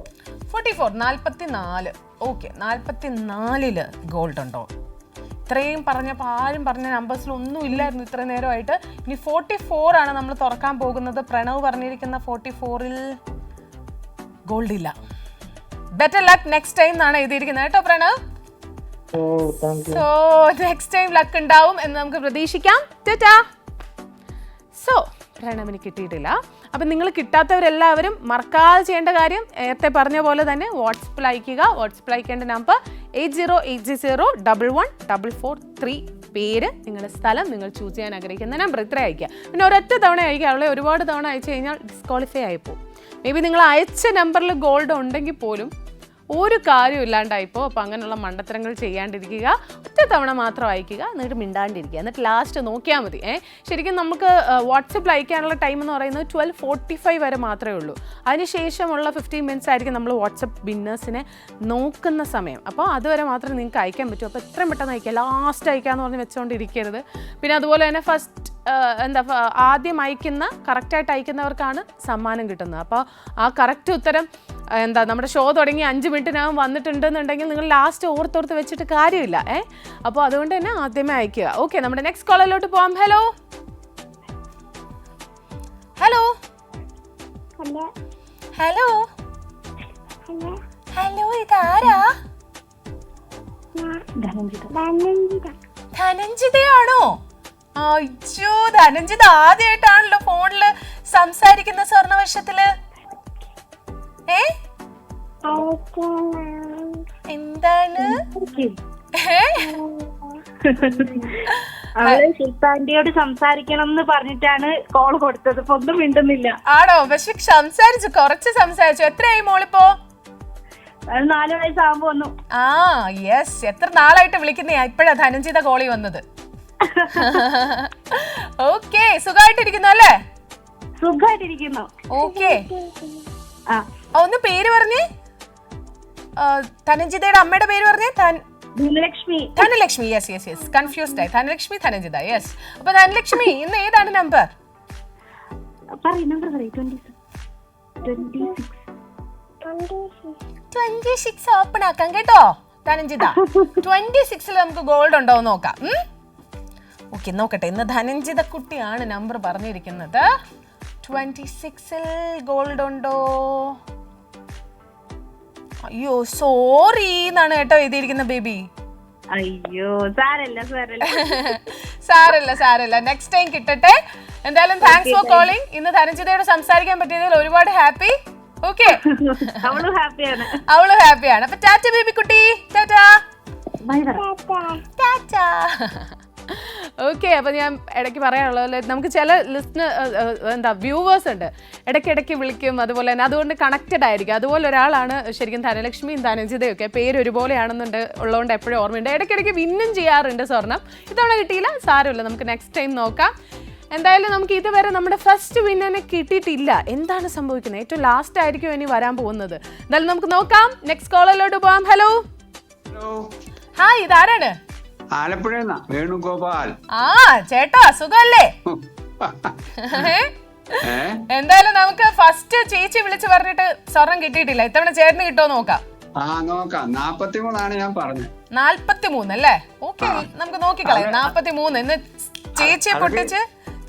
44. ഓക്കെ. 44 ഗോൾഡ് ഉണ്ടോ? ഇത്രയും പറഞ്ഞപ്പോൾ ആരും പറഞ്ഞ നമ്പേഴ്സിൽ ഒന്നും ഇല്ലായിരുന്നു ഇത്ര നേരമായിട്ട്. ഇനി 44 ആണ് നമ്മൾ തുറക്കാൻ പോകുന്നത്. പ്രണവ് പറഞ്ഞിരിക്കുന്ന 44ൽ ഗോൾഡ് ഇല്ല. ബെറ്റർ ലക്ക് നെക്സ്റ്റ് ടൈം എന്നാണ് എഴുതിയിരിക്കുന്നത് കേട്ടോ Pranav. So next time luck ഉണ്ടാവും എന്ന് നമുക്ക് പ്രതീക്ഷിക്കാം. ടാറ്റാ. സോ പ്രണവിന് കിട്ടിയിട്ടില്ല. അപ്പം നിങ്ങൾ കിട്ടാത്തവരെല്ലാവരും മറക്കാതെ ചെയ്യേണ്ട കാര്യം നേരത്തെ പറഞ്ഞ പോലെ തന്നെ വാട്സപ്പിൽ അയക്കുക. വാട്സപ്പിൽ അയക്കേണ്ട നമ്പർ 8080114443. പേര്, നിങ്ങളുടെ സ്ഥലം, നിങ്ങൾ ചൂസ് ചെയ്യാൻ ആഗ്രഹിക്കുന്ന നമ്പർ ഇത്ര അയക്കുക. പിന്നെ ഒരൊറ്റ തവണ അയക്കുക. ഒരുപാട് തവണ അയച്ചു കഴിഞ്ഞാൽ ഡിസ്ക്വാളിഫൈ ആയിപ്പോൾ. മേ ബി നിങ്ങൾ അയച്ച നമ്പറിൽ ഗോൾഡ് ഉണ്ടെങ്കിൽ പോലും ഒരു കാര്യം ഇല്ലാണ്ടായിപ്പോൾ. അപ്പോൾ അങ്ങനെയുള്ള മണ്ടത്തരങ്ങൾ ചെയ്യാണ്ടിരിക്കുക. ഒറ്റ തവണ മാത്രം അയക്കുക, എന്നിട്ട് മിണ്ടാണ്ടിരിക്കുക, എന്നിട്ട് ലാസ്റ്റ് നോക്കിയാൽ മതി. ശരിക്കും നമുക്ക് വാട്സപ്പിൽ അയക്കാനുള്ള ടൈം എന്ന് പറയുന്നത് 12:45 വരെ മാത്രമേ ഉള്ളൂ. അതിനുശേഷമുള്ള 15 മിനിറ്റ്സ് ആയിരിക്കും നമ്മൾ വാട്സപ്പ് ബിന്നേഴ്സിനെ നോക്കുന്ന സമയം. അപ്പോൾ അതുവരെ മാത്രമേ നിങ്ങൾക്ക് അയക്കാൻ പറ്റൂ. അപ്പോൾ എത്രയും പെട്ടെന്ന് അയക്കുക, ലാസ്റ്റ് അയക്കാമെന്ന് പറഞ്ഞ് വെച്ചുകൊണ്ടിരിക്കരുത്. പിന്നെ അതുപോലെ തന്നെ ആദ്യം അയക്കുന്ന കറക്റ്റായിട്ട് അയക്കുന്നവർക്കാണ് സമ്മാനം കിട്ടുന്നത്. അപ്പോൾ ആ കറക്റ്റ് ഉത്തരം നമ്മുടെ ഷോ തുടങ്ങി 5 മിനിറ്റിനകം വന്നിട്ടുണ്ടെന്നുണ്ടെങ്കിൽ നിങ്ങൾ ലാസ്റ്റ് ഓർത്തോർത്ത് വെച്ചിട്ട് കാര്യമില്ല. അപ്പോൾ അതുകൊണ്ട് തന്നെ ആദ്യമേ അയക്കുക. ഓക്കെ, നമ്മുടെ നെക്സ്റ്റ് കോളിലോട്ട് പോവാം. ഹലോ ഹലോ ഹലോ ഹലോ, ഇതാരാ? ധനഞ്ജിതയാണോ? അയ്യോ, ധനഞ്ജിത ആദ്യമായിട്ടാണല്ലോ ഫോണില് സംസാരിക്കുന്ന സ്വർണവർഷത്തില്. എന്താണ്? അവള് ശില്പാന്റിയോട് സംസാരിക്കണം എന്ന് പറഞ്ഞിട്ടാണ് കോൾ കൊടുത്തത്. ഒന്നും മിണ്ടുന്നില്ല. ആണോ? പക്ഷെ സംസാരിച്ചു, കുറച്ച് സംസാരിച്ചു. എത്രയായി മോളിപ്പോ? 4 വയസ്സാകുമ്പോ വന്നു. യെസ്. എത്ര നാളായിട്ട് വിളിക്കുന്നേ? ഇപ്പഴാ ധനഞ്ജിത കോളി വന്നത്. ഓക്കെ, സുഖമായിട്ടിരിക്കുന്നു അല്ലേ? സുഖമായിട്ടിരിക്കുന്നു. ഓക്കെ. ഒന്ന് പേര് പറഞ്ഞേ. ധനഞ്ജിതയുടെ അമ്മയുടെ പേര് പറഞ്ഞേ. Dhanalakshmi. Dhanalakshmi. Yes yes yes, confused ആയി. ധനലക്ഷ്മി, ധനഞ്ജിത. യെസ്. അപ്പൊ ധനലക്ഷ്മി, ഇന്ന് ഏതാണ് നമ്പർ? 26 ഓപ്പൺ ആക്കാം കേട്ടോ ധനഞ്ജിത. 26ൽ നമുക്ക് ഗോൾഡ് ഉണ്ടോ എന്ന് നോക്കാം. ഓക്കെ, നോക്കട്ടെ. ഇന്ന് ധനഞ്ജിത കുട്ടിയാണ് നമ്പർ പറഞ്ഞിരിക്കുന്നത്. 26ൽ ഗോൾഡ് ഉണ്ടോ? അയ്യോ, സോറി എന്നാണ് കേട്ടോ എഴുതിയിരിക്കുന്ന ബേബി. അയ്യോ, സാരല്ല. സാരല്ല. നെക്സ്റ്റ് ടൈം കിട്ടട്ടെ. എന്തായാലും താങ്ക്സ് ഫോർ കോളിംഗ്. ഇന്ന് ധനഞ്ജിതയോട് സംസാരിക്കാൻ പറ്റിയതിൽ ഒരുപാട് ഹാപ്പി. ഓക്കെ, അവളും ഹാപ്പിയാണ്. അപ്പൊ ടാറ്റ ബേബി കുട്ടി. ടാറ്റാ. ഓക്കെ. അപ്പോൾ ഞാൻ ഇടയ്ക്ക് പറയാനുള്ളത്, നമുക്ക് ചില വ്യൂവേഴ്സ് ഉണ്ട്, ഇടയ്ക്കിടയ്ക്ക് വിളിക്കും, അതുപോലെ തന്നെ അതുകൊണ്ട് കണക്റ്റഡ് ആയിരിക്കും. അതുപോലെ ഒരാളാണ് ശരിക്കും ധനലക്ഷ്മിയും ധനഞ്ജിതയൊക്കെ. പേര് ഉള്ളതുകൊണ്ട് എപ്പോഴും ഓർമ്മയുണ്ട്. ഇടയ്ക്കിടയ്ക്ക് വിന്നും ചെയ്യാറുണ്ട് സ്വർണം. ഇത്തവണ കിട്ടിയില്ല, സാരമില്ല, നമുക്ക് നെക്സ്റ്റ് ടൈം നോക്കാം. എന്തായാലും നമുക്ക് ഇതുവരെ നമ്മുടെ ഫസ്റ്റ് വിന്നറിനെ കിട്ടിയിട്ടില്ല. എന്താണ് സംഭവിക്കുന്നത്? ഏറ്റവും ലാസ്റ്റ് ആയിരിക്കും ഇനി വരാൻ പോകുന്നത്. എന്തായാലും നമുക്ക് നോക്കാം. നെക്സ്റ്റ് കോളിലോട്ട് പോവാം. ഹലോ ഹായ്, ഇതാരാണ്? ആലപ്പുഴ വേണുഗോപാൽ. ചേട്ടാ, സുഖല്ലേ? എന്തായാലും നമുക്ക് ഫസ്റ്റ് ചേച്ചി വിളിച്ച് പറഞ്ഞിട്ട് സ്വർണം കിട്ടിയിട്ടില്ല. ഇത്തവണ ചേട്ടന് കിട്ടുമോ നോക്കാം. നോക്കാം. 43 ഞാൻ പറഞ്ഞത്. 43 അല്ലേ? ഓക്കെ, നമുക്ക് നോക്കിക്കളയാം. 43. ഇന്ന് ചേച്ചിയെ പൊട്ടിച്ച്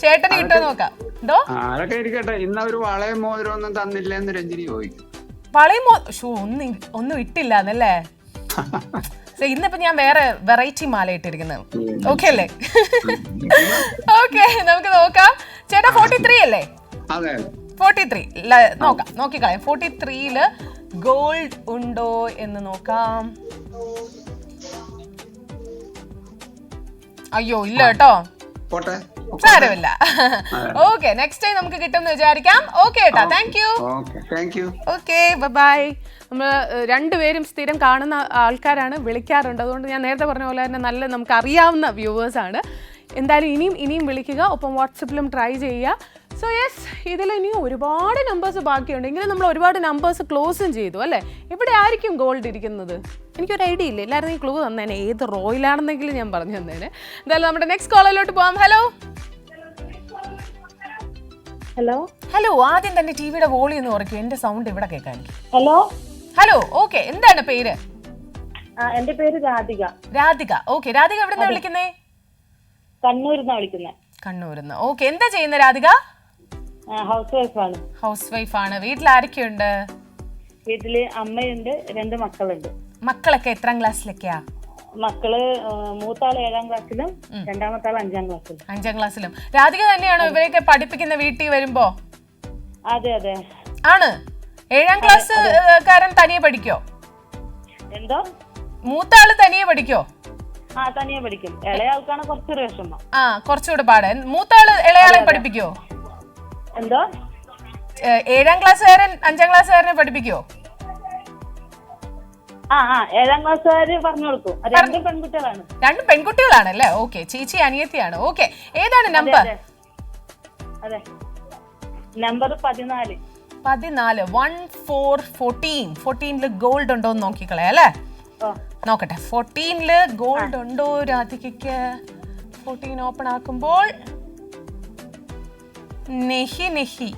ചേട്ടന് കിട്ടുമോ നോക്കാം. എന്തോ ആരൊക്കെ ഇരിക്കട്ടെ, ഇന്ന് അവര് വളയും മോതിരം ഒന്നും തന്നില്ലെന്ന് രഞ്ജിനി ചോദിക്കും. വളയുമോ ഒന്നും ഇട്ടില്ലാന്നല്ലേ? ഇന്നിപ്പോ ഞാൻ വേറെ വെറൈറ്റി മാല ഇട്ടിരിക്കുന്നത്. ഓക്കെ അല്ലേ? ഓക്കെ, നമുക്ക് നോക്കാം. ചേട്ടാ 43 അല്ലേ? 43 നോക്കാം, നോക്കിക്കളയാം. 43-ല് ഗോൾഡ് ഉണ്ടോ എന്ന് നോക്കാം. അയ്യോ ഇല്ല കേട്ടോ, സാരമില്ല. ഓക്കെ, നെക്സ്റ്റ് ടൈം നമുക്ക് കിട്ടുമെന്ന് വിചാരിക്കാം. ഓക്കെ ഏട്ടാ, താങ്ക് യു. Okay, by. നമ്മൾ രണ്ടുപേരും സ്ഥിരം കാണുന്ന ആൾക്കാരാണ്, വിളിക്കാറുണ്ട്. അതുകൊണ്ട് ഞാൻ നേരത്തെ പറഞ്ഞ പോലെ തന്നെ നല്ല നമുക്ക് അറിയാവുന്ന വ്യൂവേഴ്സാണ്. എന്തായാലും ഇനിയും വിളിക്കുക, ഒപ്പം വാട്സപ്പിലും ട്രൈ ചെയ്യുക. സോ യെസ്, ഇതിൽ ഇനിയും ഒരുപാട് നമ്പേഴ്സ് ബാക്കിയുണ്ട്. ഇങ്ങനെ നമ്മൾ ഒരുപാട് നമ്പേഴ്സ് ക്ലോസും ചെയ്തു അല്ലേ? ഇവിടെ ആയിരിക്കും ഗോൾഡ് ഇരിക്കുന്നത്? എനിക്കൊരു ഐഡിയ ഇല്ല. എല്ലാവരും ഈ ക്ലൂ തന്നേനെ, ഏത് റോയിലാണെന്നെങ്കിലും ഞാൻ പറഞ്ഞു തന്നേനെ. എന്തായാലും നമ്മുടെ നെക്സ്റ്റ് കോളിലോട്ട് പോവാം. ഹലോ ഹലോ ഹലോ, ആദ്യം തന്നെ ടിവിയുടെ വോളിയം ഒന്ന് കുറയ്ക്കും, എന്റെ സൗണ്ട് ഇവിടെ കേൾക്കാൻ. Hello hello, okay. എന്താണ് പേര്? എന്റെ പേര് രാധിക. രാധിക, ഓക്കെ. രാധിക എവിടെ നിന്നാ വിളിക്കുന്നേ? കണ്ണൂരിന്നാ വിളിക്കുന്നത്. കണ്ണൂരിന്ന്. ഓക്കെ, എന്താ ചെയ്യുന്നത് രാധിക? ഹൗസ് വൈഫാണ്. ഹൗസ് വൈഫാണ്. വീട്ടിൽ ആരൊക്കെയുണ്ട്? വീട്ടില് അമ്മയുണ്ട്, 2 മക്കളുണ്ട്. മക്കളൊക്കെ എത്രാം ക്ലാസ്സിലൊക്കെയാ? മക്കള് മൂത്താള് 7ാം ക്ലാസ്സിലും രണ്ടാമത്തെ ആള് 5ാം ക്ലാസ്സിലും. 5ാം ക്ലാസ്സിലും. രാധിക തന്നെയാണോ ഇവരെയൊക്കെ പഠിപ്പിക്കുന്ന വീട്ടിൽ വരുമ്പോ? അതെ അതെ ആണ്. 7ാം ക്ലാസ് കാരൻ തനിയെ പഠിക്കോ? എന്തോ? മൂത്താള് തനിയെ പഠിക്കോ? തനിയെ പഠിക്കും. ഇളയാൾക്കാണ് കുറച്ചൊരു വിഷമം. കുറച്ചുകൂടെ പാട്. മൂത്താള് ഇളയാളെ പഠിപ്പിക്കോ? എന്തോ? 7ാം ക്ലാസ്സുകാരൻ 5ാം ക്ലാസ്സുകാരനെ പഠിപ്പിക്കോ? 7ാം ക്ലാസ്സുകാര് പറഞ്ഞു കൊടുക്കും. 2 പെൺകുട്ടികളാണ്. 2 പെൺകുട്ടികളാണല്ലേ? ഓക്കെ, ചേച്ചി അനിയത്തിയാണ്. ഓക്കെ, ഏതാണ് നമ്പർ? അതെ, നമ്പർ 14. 14 ഗോൾഡ് ഉണ്ടോ എന്ന് നോക്കിക്കളയാ അല്ലേ? നോക്കട്ടെ, 14-ല് ഗോൾഡ് ഉണ്ടോ രാധികയ്ക്ക്? 14 ഓപ്പൺ ആക്കുമ്പോൾ നെഹി.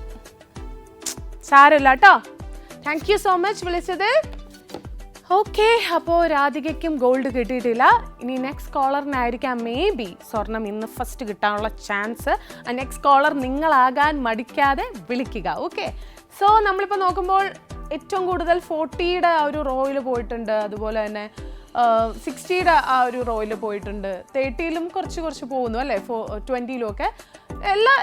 സാരമില്ല കേട്ടോ. താങ്ക് യു സോ മച്ച് വിളിച്ചത്. ഓക്കെ, അപ്പോൾ രാധികയ്ക്കും ഗോൾഡ് കിട്ടിയിട്ടില്ല. ഇനി നെക്സ്റ്റ് കോളറിനായിരിക്കാം മേ ബി സ്വർണം ഇന്ന് ഫസ്റ്റ് കിട്ടാനുള്ള ചാൻസ്. ആ നെക്സ്റ്റ് കോളർ നിങ്ങളാകാൻ മടിക്കാതെ വിളിക്കുക. ഓക്കെ, സോ നമ്മളിപ്പോൾ നോക്കുമ്പോൾ ഏറ്റവും കൂടുതൽ 40-യുടെ ആ ഒരു റോയിൽ പോയിട്ടുണ്ട്, അതുപോലെ തന്നെ 60-യുടെ ആ ഒരു റോയിൽ പോയിട്ടുണ്ട്, 30-ലും കുറച്ച് പോകുന്നു അല്ലേ, 20-ലും ഒക്കെ.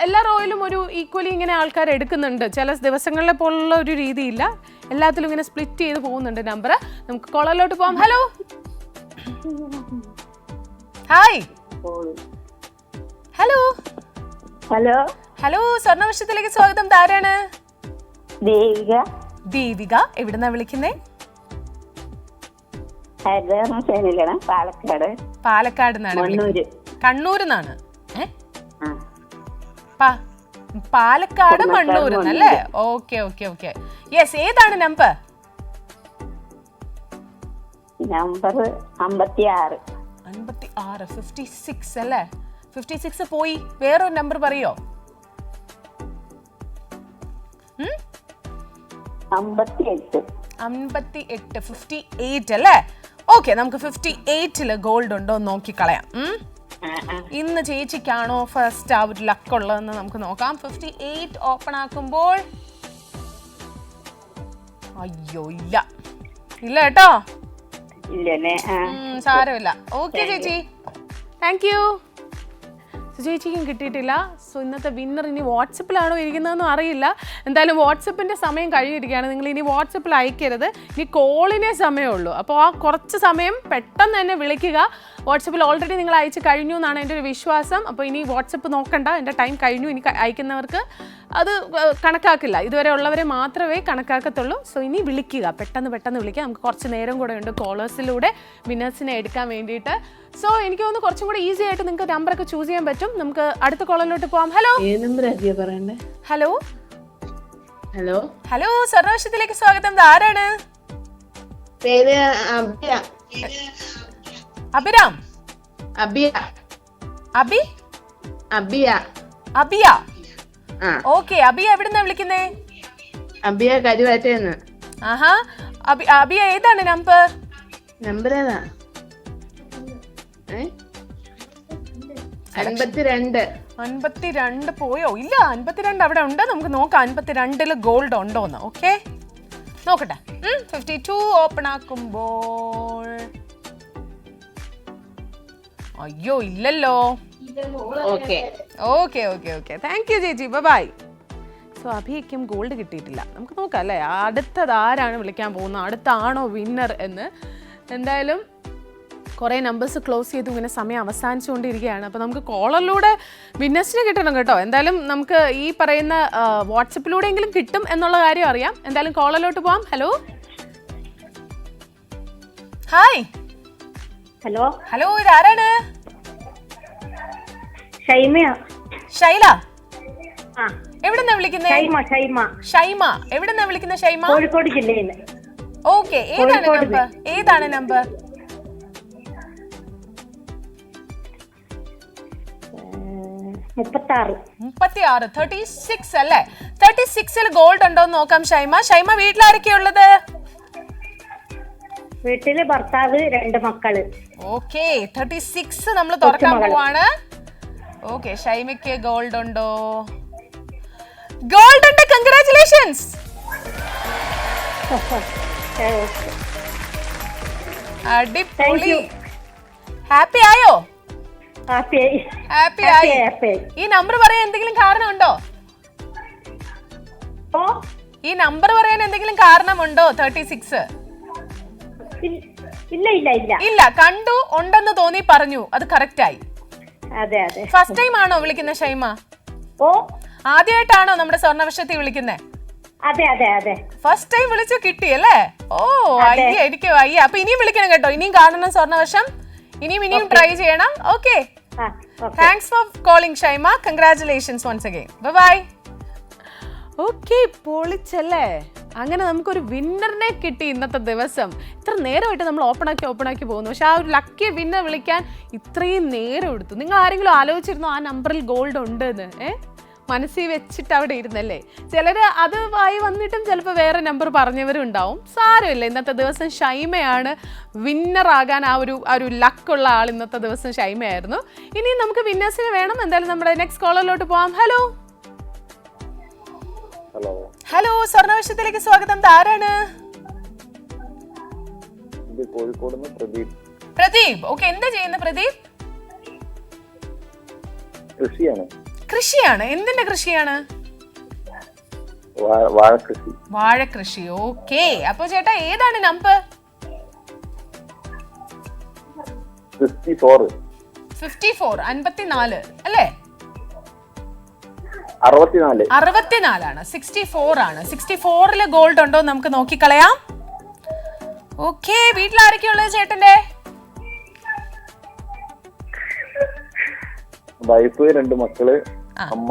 എല്ലാ റോയിലും ഒരു ഈക്വലി ഇങ്ങനെ ആൾക്കാർ എടുക്കുന്നുണ്ട്. ചില ദിവസങ്ങളിലെ പോലുള്ള ഒരു രീതിയില്ല, എല്ലാത്തിലും ഇങ്ങനെ സ്പ്ലിറ്റ് ചെയ്ത് പോകുന്നുണ്ട് നമ്പർ. നമുക്ക് കോളറിലോട്ട് പോവാം. Hello hi. Hello hello hello, സ്വർണ്ണവർഷത്തിലേക്ക് സ്വാഗതം. ആരാണ്? ദേവിക. എവിടുന്നാ വിളിക്കുന്നേ? പാലക്കാട് നിന്നാണ്. കണ്ണൂരിന്നാണ്. പാലക്കാട് മണ്ണൂരിന്നല്ലേ? ഓക്കെ. യെസ്, ഏതാണ് നമ്പർ? 56. 56 അല്ലേ? 56 പോയി. വേറൊരു നമ്പർ പറയോ? 58 അല്ലേ? ഓക്കെ, നമുക്ക് 58-ല് ഗോൾഡ് ഉണ്ടോ എന്ന് നോക്കിക്കളയാം. ഇന്ന് ചേച്ചിക്കാണോ ഫസ്റ്റ് ആ ഒരു ലക്ക് ഉള്ളതെന്ന് നമുക്ക് നോക്കാം. 58 ഓപ്പൺ ആക്കുമ്പോൾ അയ്യോ ഇല്ല കേട്ടോ. സാരമില്ല. ഓക്കെ ചേച്ചി, താങ്ക് യു. ചേച്ചിക്കും കിട്ടിയിട്ടില്ല. സോ ഇന്നത്തെ വിന്നർ ഇനി വാട്സപ്പിലാണോ ഇരിക്കുന്നതെന്നും അറിയില്ല. എന്തായാലും വാട്സപ്പിൻ്റെ സമയം കഴിഞ്ഞിരിക്കുകയാണ്. നിങ്ങൾ ഇനി വാട്സപ്പിൽ അയക്കരുത്, ഇനി കോളിനേ സമയമുള്ളൂ. അപ്പോൾ ആ കുറച്ച് സമയം പെട്ടെന്ന് തന്നെ വിളിക്കുക. വാട്സപ്പിൽ ഓൾറെഡി നിങ്ങൾ അയച്ച് കഴിഞ്ഞു എന്നാണ് എൻ്റെ ഒരു വിശ്വാസം. അപ്പോൾ ഇനി വാട്സപ്പ് നോക്കണ്ട, എൻ്റെ ടൈം കഴിഞ്ഞു. ഇനി അയക്കുന്നവർക്ക് അത് കണക്കാക്കില്ല, ഇതുവരെ ഉള്ളവരെ മാത്രമേ കണക്കാക്കത്തുള്ളൂ. സോ ഇനി വിളിക്കുക, പെട്ടെന്ന് വിളിക്കുക. നമുക്ക് കുറച്ച് നേരം കൂടെ ഉണ്ട് കോളേഴ്സിലൂടെ വിന്നേഴ്സിനെ എടുക്കാൻ വേണ്ടിയിട്ട്. സോ എനിക്ക് തോന്നുന്നു കുറച്ചും കൂടെ ഈസി ആയിട്ട് നിങ്ങൾക്ക് നമ്പറൊക്കെ ചൂസ് ചെയ്യാൻ പറ്റും. നമുക്ക് അടുത്ത കോളറിലോട്ട് പോവാം. ഹലോ ഹലോ, സ്വർണ്ണവർഷത്തിലേക്ക് സ്വാഗതം. ആരാണ്? അഭിരാം. അബിയ. ഓക്കെ, അബിയ എവിടുന്നാ വിളിക്കുന്നേ? അബിയ കരുവാറ്റേന്ന്. ആഹാ, അബിയ ഏതാണ് നമ്പർ? ഏതാ? 52. 52 പോയോ? ഇല്ല, 52 അവിടെ ഉണ്ട്. നമുക്ക് നോക്കാം 52 ഗോൾഡ് ഉണ്ടോന്ന്. ഓക്കെ, നോക്കട്ടെ. 52 ഓപ്പൺ ആക്കുമ്പോൾ അയ്യോ ഇല്ലല്ലോ. Okay okay okay okay, thank U ചേച്ചി, ബൈ. സോ അഭിയ്ക്കും ഗോൾഡ് കിട്ടിയിട്ടില്ല. നമുക്ക് നോക്കാം അല്ലേ അടുത്തത് ആരാണ് വിളിക്കാൻ പോകുന്നത്, അടുത്താണോ വിന്നർ എന്ന്. എന്തായാലും കുറേ നമ്പേഴ്സ് ക്ലോസ് ചെയ്തു, ഇങ്ങനെ സമയം അവസാനിച്ചുകൊണ്ടിരിക്കുകയാണ്. അപ്പോൾ നമുക്ക് കോളറിലൂടെ വിന്നേഴ്സിന് കിട്ടണം കേട്ടോ. എന്തായാലും നമുക്ക് ഈ പറയുന്ന വാട്സപ്പിലൂടെയെങ്കിലും കിട്ടും എന്നുള്ള കാര്യം അറിയാം. എന്തായാലും കോളറിലോട്ട് പോവാം. Hello hi. ഹലോ ഹലോ, ഇതാരാണ്? ഷൈമയാ. ഷൈല? ആ, എവിടെന്നാ വിളിക്കുന്നത്? ഷൈമ. ഷൈമ. ഷൈമ എവിടെന്നാ വിളിക്കുന്നത്? ഷൈമ കോഴിക്കോട് ജില്ലയിൽ. ഓക്കെ, ഏതാണ് നമ്പർ? ഏതാണ് നമ്പർ? 36. 36 അല്ലേ? 36 ഗോൾഡ് ഉണ്ടോ എന്ന് നോക്കാം. ഷൈമ, ഷൈമ വീട്ടിലാരൊക്കെയാ ഉള്ളത്? വീട്ടില് ഭർത്താവ്, 2 മക്കള്. ഓക്കെ, 36 നമ്മൾ തുറക്കാൻ പോവാണ്. ഓക്കെ, ഷൈമയ്ക്ക് ഗോൾഡ് ഉണ്ടോ? ഗോൾഡ് ഉണ്ട്, കൺഗ്രാറ്റുലേഷൻസ്. അടിപൊളി. ഹാപ്പി ആയോ? ഹാപ്പി ആയി. ഈ നമ്പർ പറയാൻ എന്തെങ്കിലും കാരണമുണ്ടോ? ഈ നമ്പർ പറയാൻ എന്തെങ്കിലും കാരണമുണ്ടോ? 36 ഇല്ല ഇല്ല ഇല്ല ഇല്ല, കണ്ടു, ഉണ്ടെന്ന് തോന്നി, പറഞ്ഞു, അത് കറക്റ്റ് ആയി. അതെ അതെ. ഫസ്റ്റ് ടൈം ആണോ വിളിക്കുന്നത് ഷൈമ? ഓ, ആദ്യമായിട്ടാണോ നമ്മുടെ സ്വർണ്ണവർഷത്തിൽ വിളിക്കുന്നത്? അതെ അതെ അതെ. ഫസ്റ്റ് ടൈം വിളിച്ചു കിട്ടിയല്ലേ? ഓ അയ്യ, എനിക്ക് അയ്യ. അപ്പൊ ഇനിയും വിളിക്കണം കേട്ടോ, ഇനിയും കാണണം സ്വർണ്ണവർഷം, ഇനിയും ട്രൈ ചെയ്യണം. Okay, thanks for calling Shaima. Congratulations once again. Bye. Okay, പൊളിച്ചല്ലേ? അങ്ങനെ നമുക്കൊരു വിന്നറിനെ കിട്ടി ഇന്നത്തെ ദിവസം. ഇത്ര നേരമായിട്ട് നമ്മൾ ഓപ്പൺ ആക്കി പോകുന്നു, പക്ഷെ ആ ഒരു ലക്കി വിന്നർ വിളിക്കാൻ ഇത്രയും നേരം എടുത്തു. നിങ്ങൾ ആരെങ്കിലും ആലോചിച്ചിരുന്നോ ആ നമ്പറിൽ ഗോൾഡ് ഉണ്ട് എന്ന്? മനസ്സിൽ വെച്ചിട്ട് അവിടെ ഇരുന്നല്ലേ? ചിലർ അത് ആയി വന്നിട്ടും ചിലപ്പോൾ വേറെ നമ്പർ പറഞ്ഞവരും ഉണ്ടാവും. സാരമില്ല, ഇന്നത്തെ ദിവസം ഷൈമയാണ് വിന്നറാകാൻ ആ ഒരു ലക്കുള്ള ആൾ. ഇന്നത്തെ ദിവസം ഷൈമയായിരുന്നു. ഇനി നമുക്ക് വിന്നേഴ്സിന് വേണം. എന്തായാലും നമ്മുടെ നെക്സ്റ്റ് കോളറിലോട്ട് പോവാം. ഹലോ ഹലോ, സ്വർണ്ണവർഷത്തിലേക്ക് സ്വാഗതം. ആരാണ്? പ്രദീപ്. ഓക്കെ, എന്താ ചെയ്യുന്നത് പ്രദീപ്? കൃഷിയാണ്. എന്തിന്റെ കൃഷിയാണ്? വാഴകൃഷി. ഓക്കെ, അപ്പൊ ചേട്ടാ ഏതാണ് നമ്പർ? 54. 54 അല്ലേ? 64 ആണ്. 64 ആണ്. 64 ഗോൾഡ് ഉണ്ടോ നമുക്ക് നോക്കിക്കളയാം. ഓക്കെ, വീട്ടിൽ ആരൊക്കെയുള്ളത് ചേട്ടന്റെ? വൈഫ്, 2 മക്കള്, അമ്മ.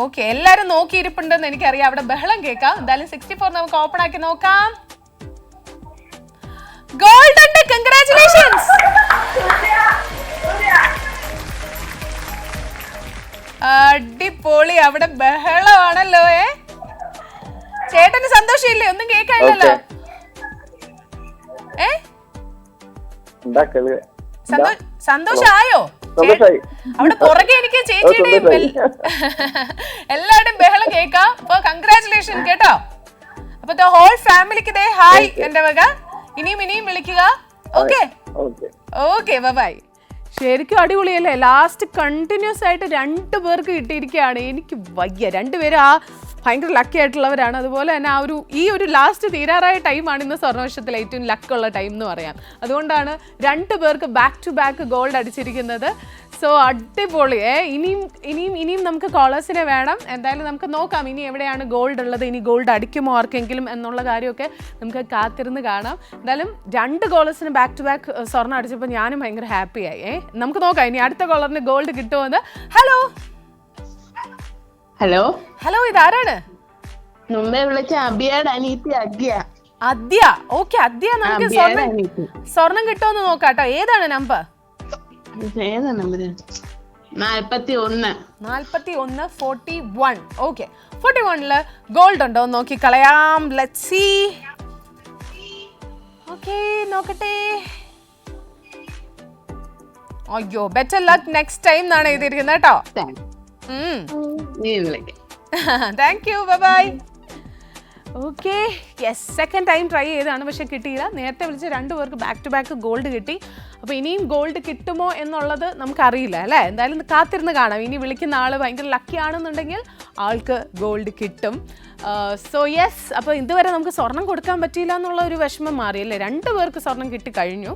ഓക്കെ, എല്ലാരും നോക്കിയിരിപ്പുണ്ടെന്ന് എനിക്കറിയാം. അവിടെ ബഹളം കേൾക്കാം. എന്തായാലും 64 നമുക്ക് ഓപ്പൺ ആക്കി നോക്കാം. ഗോൾഡ് ഉണ്ട്, കൺഗ്രാറ്റുലേഷൻസ്. അടിപൊളി. അവിടെ ബഹളമാണല്ലോ. ചേട്ടന് സന്തോഷമില്ലേ? ഒന്നും കേൾക്കാനില്ലല്ലോ. സന്തോഷായോ? അവിടെ പുറകെ എനിക്ക് ചേച്ചിയുടെയും എല്ലാവരുടെയും ബഹളം കേൾക്കാം. അപ്പൊ കൺഗ്രാറ്റുലേഷൻ കേട്ടോ. അപ്പൊ ഹോൾ ഫാമിലിക്ക് ദേ ഹായ് എന്റെ വക. ഇനിയും വിളിക്കുക. Okay okay, bye. ശരിക്കും അടിപൊളിയല്ലേ? ലാസ്റ്റ് കണ്ടിന്യൂസ് ആയിട്ട് 2 പേർക്ക് കിട്ടിയിരിക്കുകയാണ്. എനിക്ക് വയ്യ. 2 പേര് ഭയങ്കര ലക്കി ആയിട്ടുള്ളവരാണ്. അതുപോലെ തന്നെ ഈ ഒരു ലാസ്റ്റ് തീരാറായ ടൈമാണ് ഇന്ന് സ്വർണ്ണവർഷത്തിൽ ഏറ്റവും ലക്കുള്ള ടൈം എന്ന് പറയാം. അതുകൊണ്ടാണ് 2 പേർക്ക് ബാക്ക് ടു ബാക്ക് ഗോൾഡ് അടിച്ചിരിക്കുന്നത്. സോ അടിപൊളി. ഇനിയും നമുക്ക് കോളേഴ്സിനെ വേണം. എന്തായാലും നമുക്ക് നോക്കാം ഇനി എവിടെയാണ് ഗോൾഡ് ഉള്ളത്, ഇനി ഗോൾഡ് അടിക്കുമോ ആർക്കെങ്കിലും എന്നുള്ള കാര്യമൊക്കെ നമുക്ക് കാത്തിരുന്ന് കാണാം. എന്തായാലും 2 കോളേഴ്സിന് ബാക്ക് ടു ബാക്ക് സ്വർണ്ണം അടിച്ചപ്പോൾ ഞാനും ഭയങ്കര ഹാപ്പിയായി. നമുക്ക് നോക്കാം ഇനി അടുത്ത കോളറിന് ഗോൾഡ് കിട്ടുമോന്ന്. ഹലോ ഹലോ ഹലോ, ഇതാരാണ്? മുമ്പേ വിളിച്ച അബിയുടെ അനീത്തി അദ്യ. ഓക്കെ, അദ്യ, നമുക്ക് സ്വർണം കിട്ടുമെന്ന് നോക്കാട്ടോ. ഏതാണ് നമ്പർ? 41. ഓക്കെ, 41 ഗോൾഡ് ഉണ്ടോ നോക്കി കളയാം. Let's see. ഓക്കെ, നോക്കട്ടെ. അയ്യോ ബെറ്റർ ലക്ക് നെക്സ്റ്റ് ടൈം എന്നാണ് എഴുതിയിരിക്കുന്നത് കേട്ടോ. Thank you, bye. Okay, yes, second time try ചെയ്താണ്, പക്ഷെ കിട്ടിയില്ല. നേരത്തെ വിളിച്ച് 2 പേർക്ക് ബാക്ക് ടു ബാക്ക് ഗോൾഡ് കിട്ടി. അപ്പോൾ ഇനിയും ഗോൾഡ് കിട്ടുമോ എന്നുള്ളത് നമുക്കറിയില്ല അല്ലേ. എന്തായാലും കാത്തിരുന്ന് കാണാം. ഇനി വിളിക്കുന്ന ആൾ ഭയങ്കര ലക്കി ആണെന്നുണ്ടെങ്കിൽ ആൾക്ക് ഗോൾഡ് കിട്ടും. സോ യെസ്, അപ്പോൾ ഇതുവരെ നമുക്ക് സ്വർണം കൊടുക്കാൻ പറ്റിയില്ല എന്നുള്ള ഒരു വിഷമം മാറിയല്ലേ. 2 പേർക്ക് സ്വർണം കിട്ടിക്കഴിഞ്ഞു.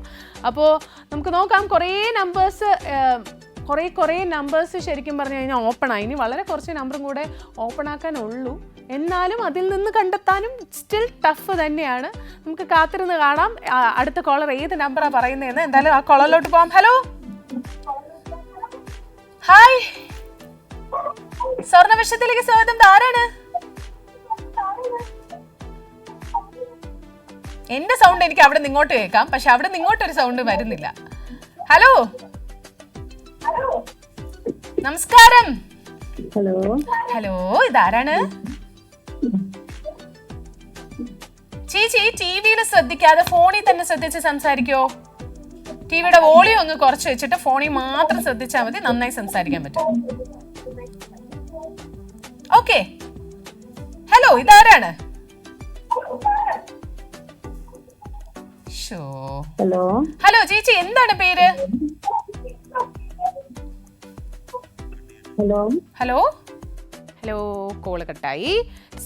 അപ്പോൾ നമുക്ക് നോക്കാം. കുറേ നമ്പേഴ്സ് ശരിക്കും പറഞ്ഞു കഴിഞ്ഞാൽ ഓപ്പൺ ആയി. ഇനി വളരെ കുറച്ച് നമ്പറും കൂടെ ഓപ്പൺ ആക്കാനുള്ളൂ. എന്നാലും അതിൽ നിന്ന് കണ്ടെത്താനും സ്റ്റിൽ ടഫ് തന്നെയാണ്. നമുക്ക് കാത്തിരുന്ന് കാണാം അടുത്ത കോളർ ഏത് നമ്പറാണ് പറയുന്നതെന്ന്. എന്തായാലും ആ കോളറിലോട്ട് പോകാം. ഹലോ, ഹായ്, സ്വർണ്ണവിഷയത്തിലേക്ക് സ്വാഗതം. ആരാണ്? എന്റെ സൗണ്ട് എനിക്ക് അവിടെ നിന്ന് ഇങ്ങോട്ട് കേൾക്കാം, പക്ഷെ അവിടെ നിന്ന് ഇങ്ങോട്ടൊരു സൗണ്ട് വരുന്നില്ല. ഹലോ, നമസ്കാരം. ഹലോ, ഇതാരാണ്? ചേച്ചി ടിവിയിൽ ശ്രദ്ധിക്കാതെ ഫോണിൽ തന്നെ ശ്രദ്ധിച്ച് സംസാരിക്കോ? ടിവിയുടെ വോളിയം ഒന്ന് കുറച്ച് വെച്ചിട്ട് ഫോണിൽ മാത്രം ശ്രദ്ധിച്ചാൽ മതി, നന്നായി സംസാരിക്കാൻ പറ്റും. ഓക്കെ. ഹലോ, ഇതാരാണ്? ഹലോ ചേച്ചി, എന്താണ് പേര്? ഹലോ, കോള് കട്ടായി.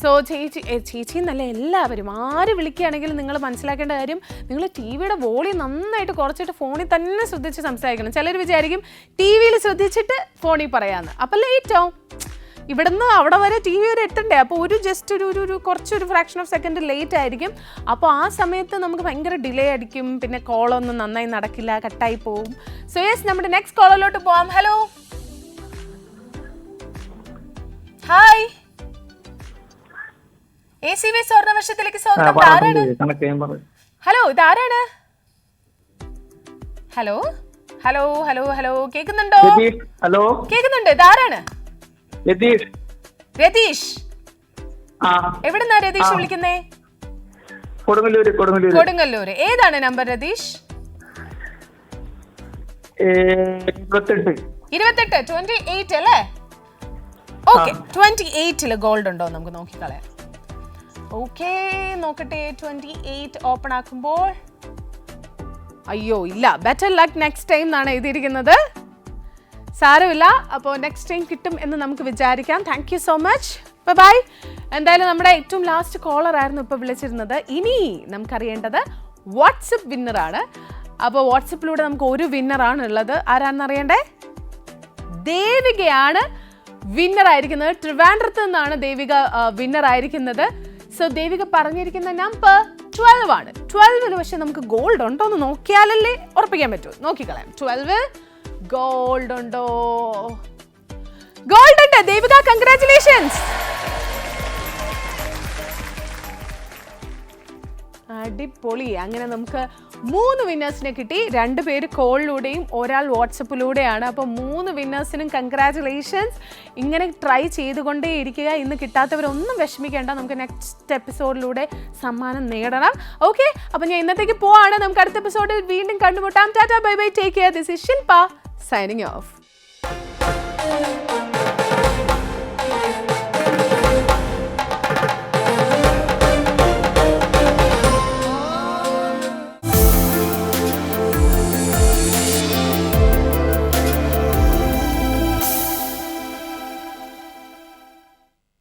സോ ചേച്ചി എന്നല്ല എല്ലാവരും ആര് വിളിക്കുകയാണെങ്കിലും നിങ്ങൾ മനസ്സിലാക്കേണ്ട കാര്യം, നിങ്ങൾ ടി വിയുടെ വോളിയം നന്നായിട്ട് കുറച്ചിട്ട് ഫോണിൽ തന്നെ ശ്രദ്ധിച്ച് സംസാരിക്കണം. ചിലർ വിചാരിക്കും ടി വിയിൽ ശ്രദ്ധിച്ചിട്ട് ഫോണിൽ പറയാമെന്ന്, അപ്പം ലേറ്റ് ആവും. ഇവിടുന്ന് അവിടെ വരെ ടി വി വരെ എത്തണ്ടേ. അപ്പോൾ കുറച്ചൊരു ഫ്രാക്ഷൻ ഓഫ് സെക്കൻഡ് ലേറ്റ് ആയിരിക്കും. അപ്പോൾ ആ സമയത്ത് നമുക്ക് ഭയങ്കര ഡിലേ അടിക്കും, പിന്നെ കോളൊന്നും നന്നായി നടക്കില്ല, കട്ടായി പോവും. സോ യെസ്, നമ്മുടെ നെക്സ്റ്റ് കോളിലോട്ട് പോവാം. ഹലോ, ഹായ്, ACV സ്വർണ്ണവർഷത്തിലേക്ക് സ്വാഗതം. ആരാണ്? ഹലോ, ഇതാരാണ്? ഹലോ ഹലോ ഹലോ ഹലോ കേൾക്കുന്നുണ്ടോ? ഹലോ, കേൾക്കുന്നുണ്ട്. ഇതാരാണ്? രതീഷ്. എവിടുന്നാ രതീഷ് വിളിക്കുന്നേ? കൊടുങ്ങല്ലൂര്. ഏതാണ് നമ്പർ രതീഷ്? 28 അല്ലേ? ഓക്കെ, 28 ഗോൾഡ് ഉണ്ടോ നമുക്ക് നോക്കിക്കളയാം. ഓക്കെ, നോക്കട്ടെ. 28 ഓപ്പൺ ആക്കുമ്പോൾ അയ്യോ ഇല്ല. ബെറ്റർ ലക്ക് നെക്സ്റ്റ് ടൈം എന്നാണ് എഴുതിയിരിക്കുന്നത്. സാരമില്ല, അപ്പോൾ നെക്സ്റ്റ് ടൈം കിട്ടും എന്ന് നമുക്ക് വിചാരിക്കാം. Thank you so much, bye. എന്തായാലും നമ്മുടെ ഏറ്റവും ലാസ്റ്റ് കോളർ ആയിരുന്നു ഇപ്പോൾ വിളിച്ചിരുന്നത്. ഇനി നമുക്കറിയേണ്ടത് വാട്സപ്പ് വിന്നറാണ്. അപ്പോൾ വാട്സപ്പിലൂടെ നമുക്ക് ഒരു വിന്നറാണ് ഉള്ളത്. ആരാണെന്ന് അറിയണ്ടേ? ദേവികയാണ് വിന്നർ ആയിരിക്കുന്നത്. ട്രിവാൻഡ്രത്ത് നിന്നാണ് ദേവിക വിന്നർ ആയിരിക്കുന്നത്. സോ ദേവിക പറഞ്ഞിരിക്കുന്ന നമ്പർ 12 ആണ്. 12 പക്ഷെ നമുക്ക് ഗോൾഡ് ഉണ്ടോ എന്ന് നോക്കിയാലല്ലേ ഉറപ്പിക്കാൻ പറ്റുമോ? നോക്കിക്കളയാം. 12 ഗോൾഡ് ഉണ്ടോ? ഗോൾഡ് ഉണ്ട് ദേവിക, കൺഗ്രാറ്റുലേഷൻസ്. അടിപൊളി. അങ്ങനെ നമുക്ക് 3 വിന്നേഴ്സിനെ കിട്ടി. 2 പേര് കോളിലൂടെയും ഒരാൾ വാട്സപ്പിലൂടെയാണ്. അപ്പോൾ 3 വിന്നേഴ്സിനും കൺഗ്രാറ്റുലേഷൻസ്. ഇങ്ങനെ ട്രൈ ചെയ്തുകൊണ്ടേ ഇരിക്കുക. ഇന്ന് കിട്ടാത്തവരൊന്നും വിഷമിക്കേണ്ട, നമുക്ക് നെക്സ്റ്റ് എപ്പിസോഡിലൂടെ സമ്മാനം നേടണം. ഓക്കെ, അപ്പോൾ ഞാൻ ഇന്നത്തേക്ക് പോവാണ്. നമുക്ക് അടുത്ത എപ്പിസോഡിൽ വീണ്ടും കണ്ടുമുട്ടാം. Tata, bye bye, take care. This is Shilpa signing off.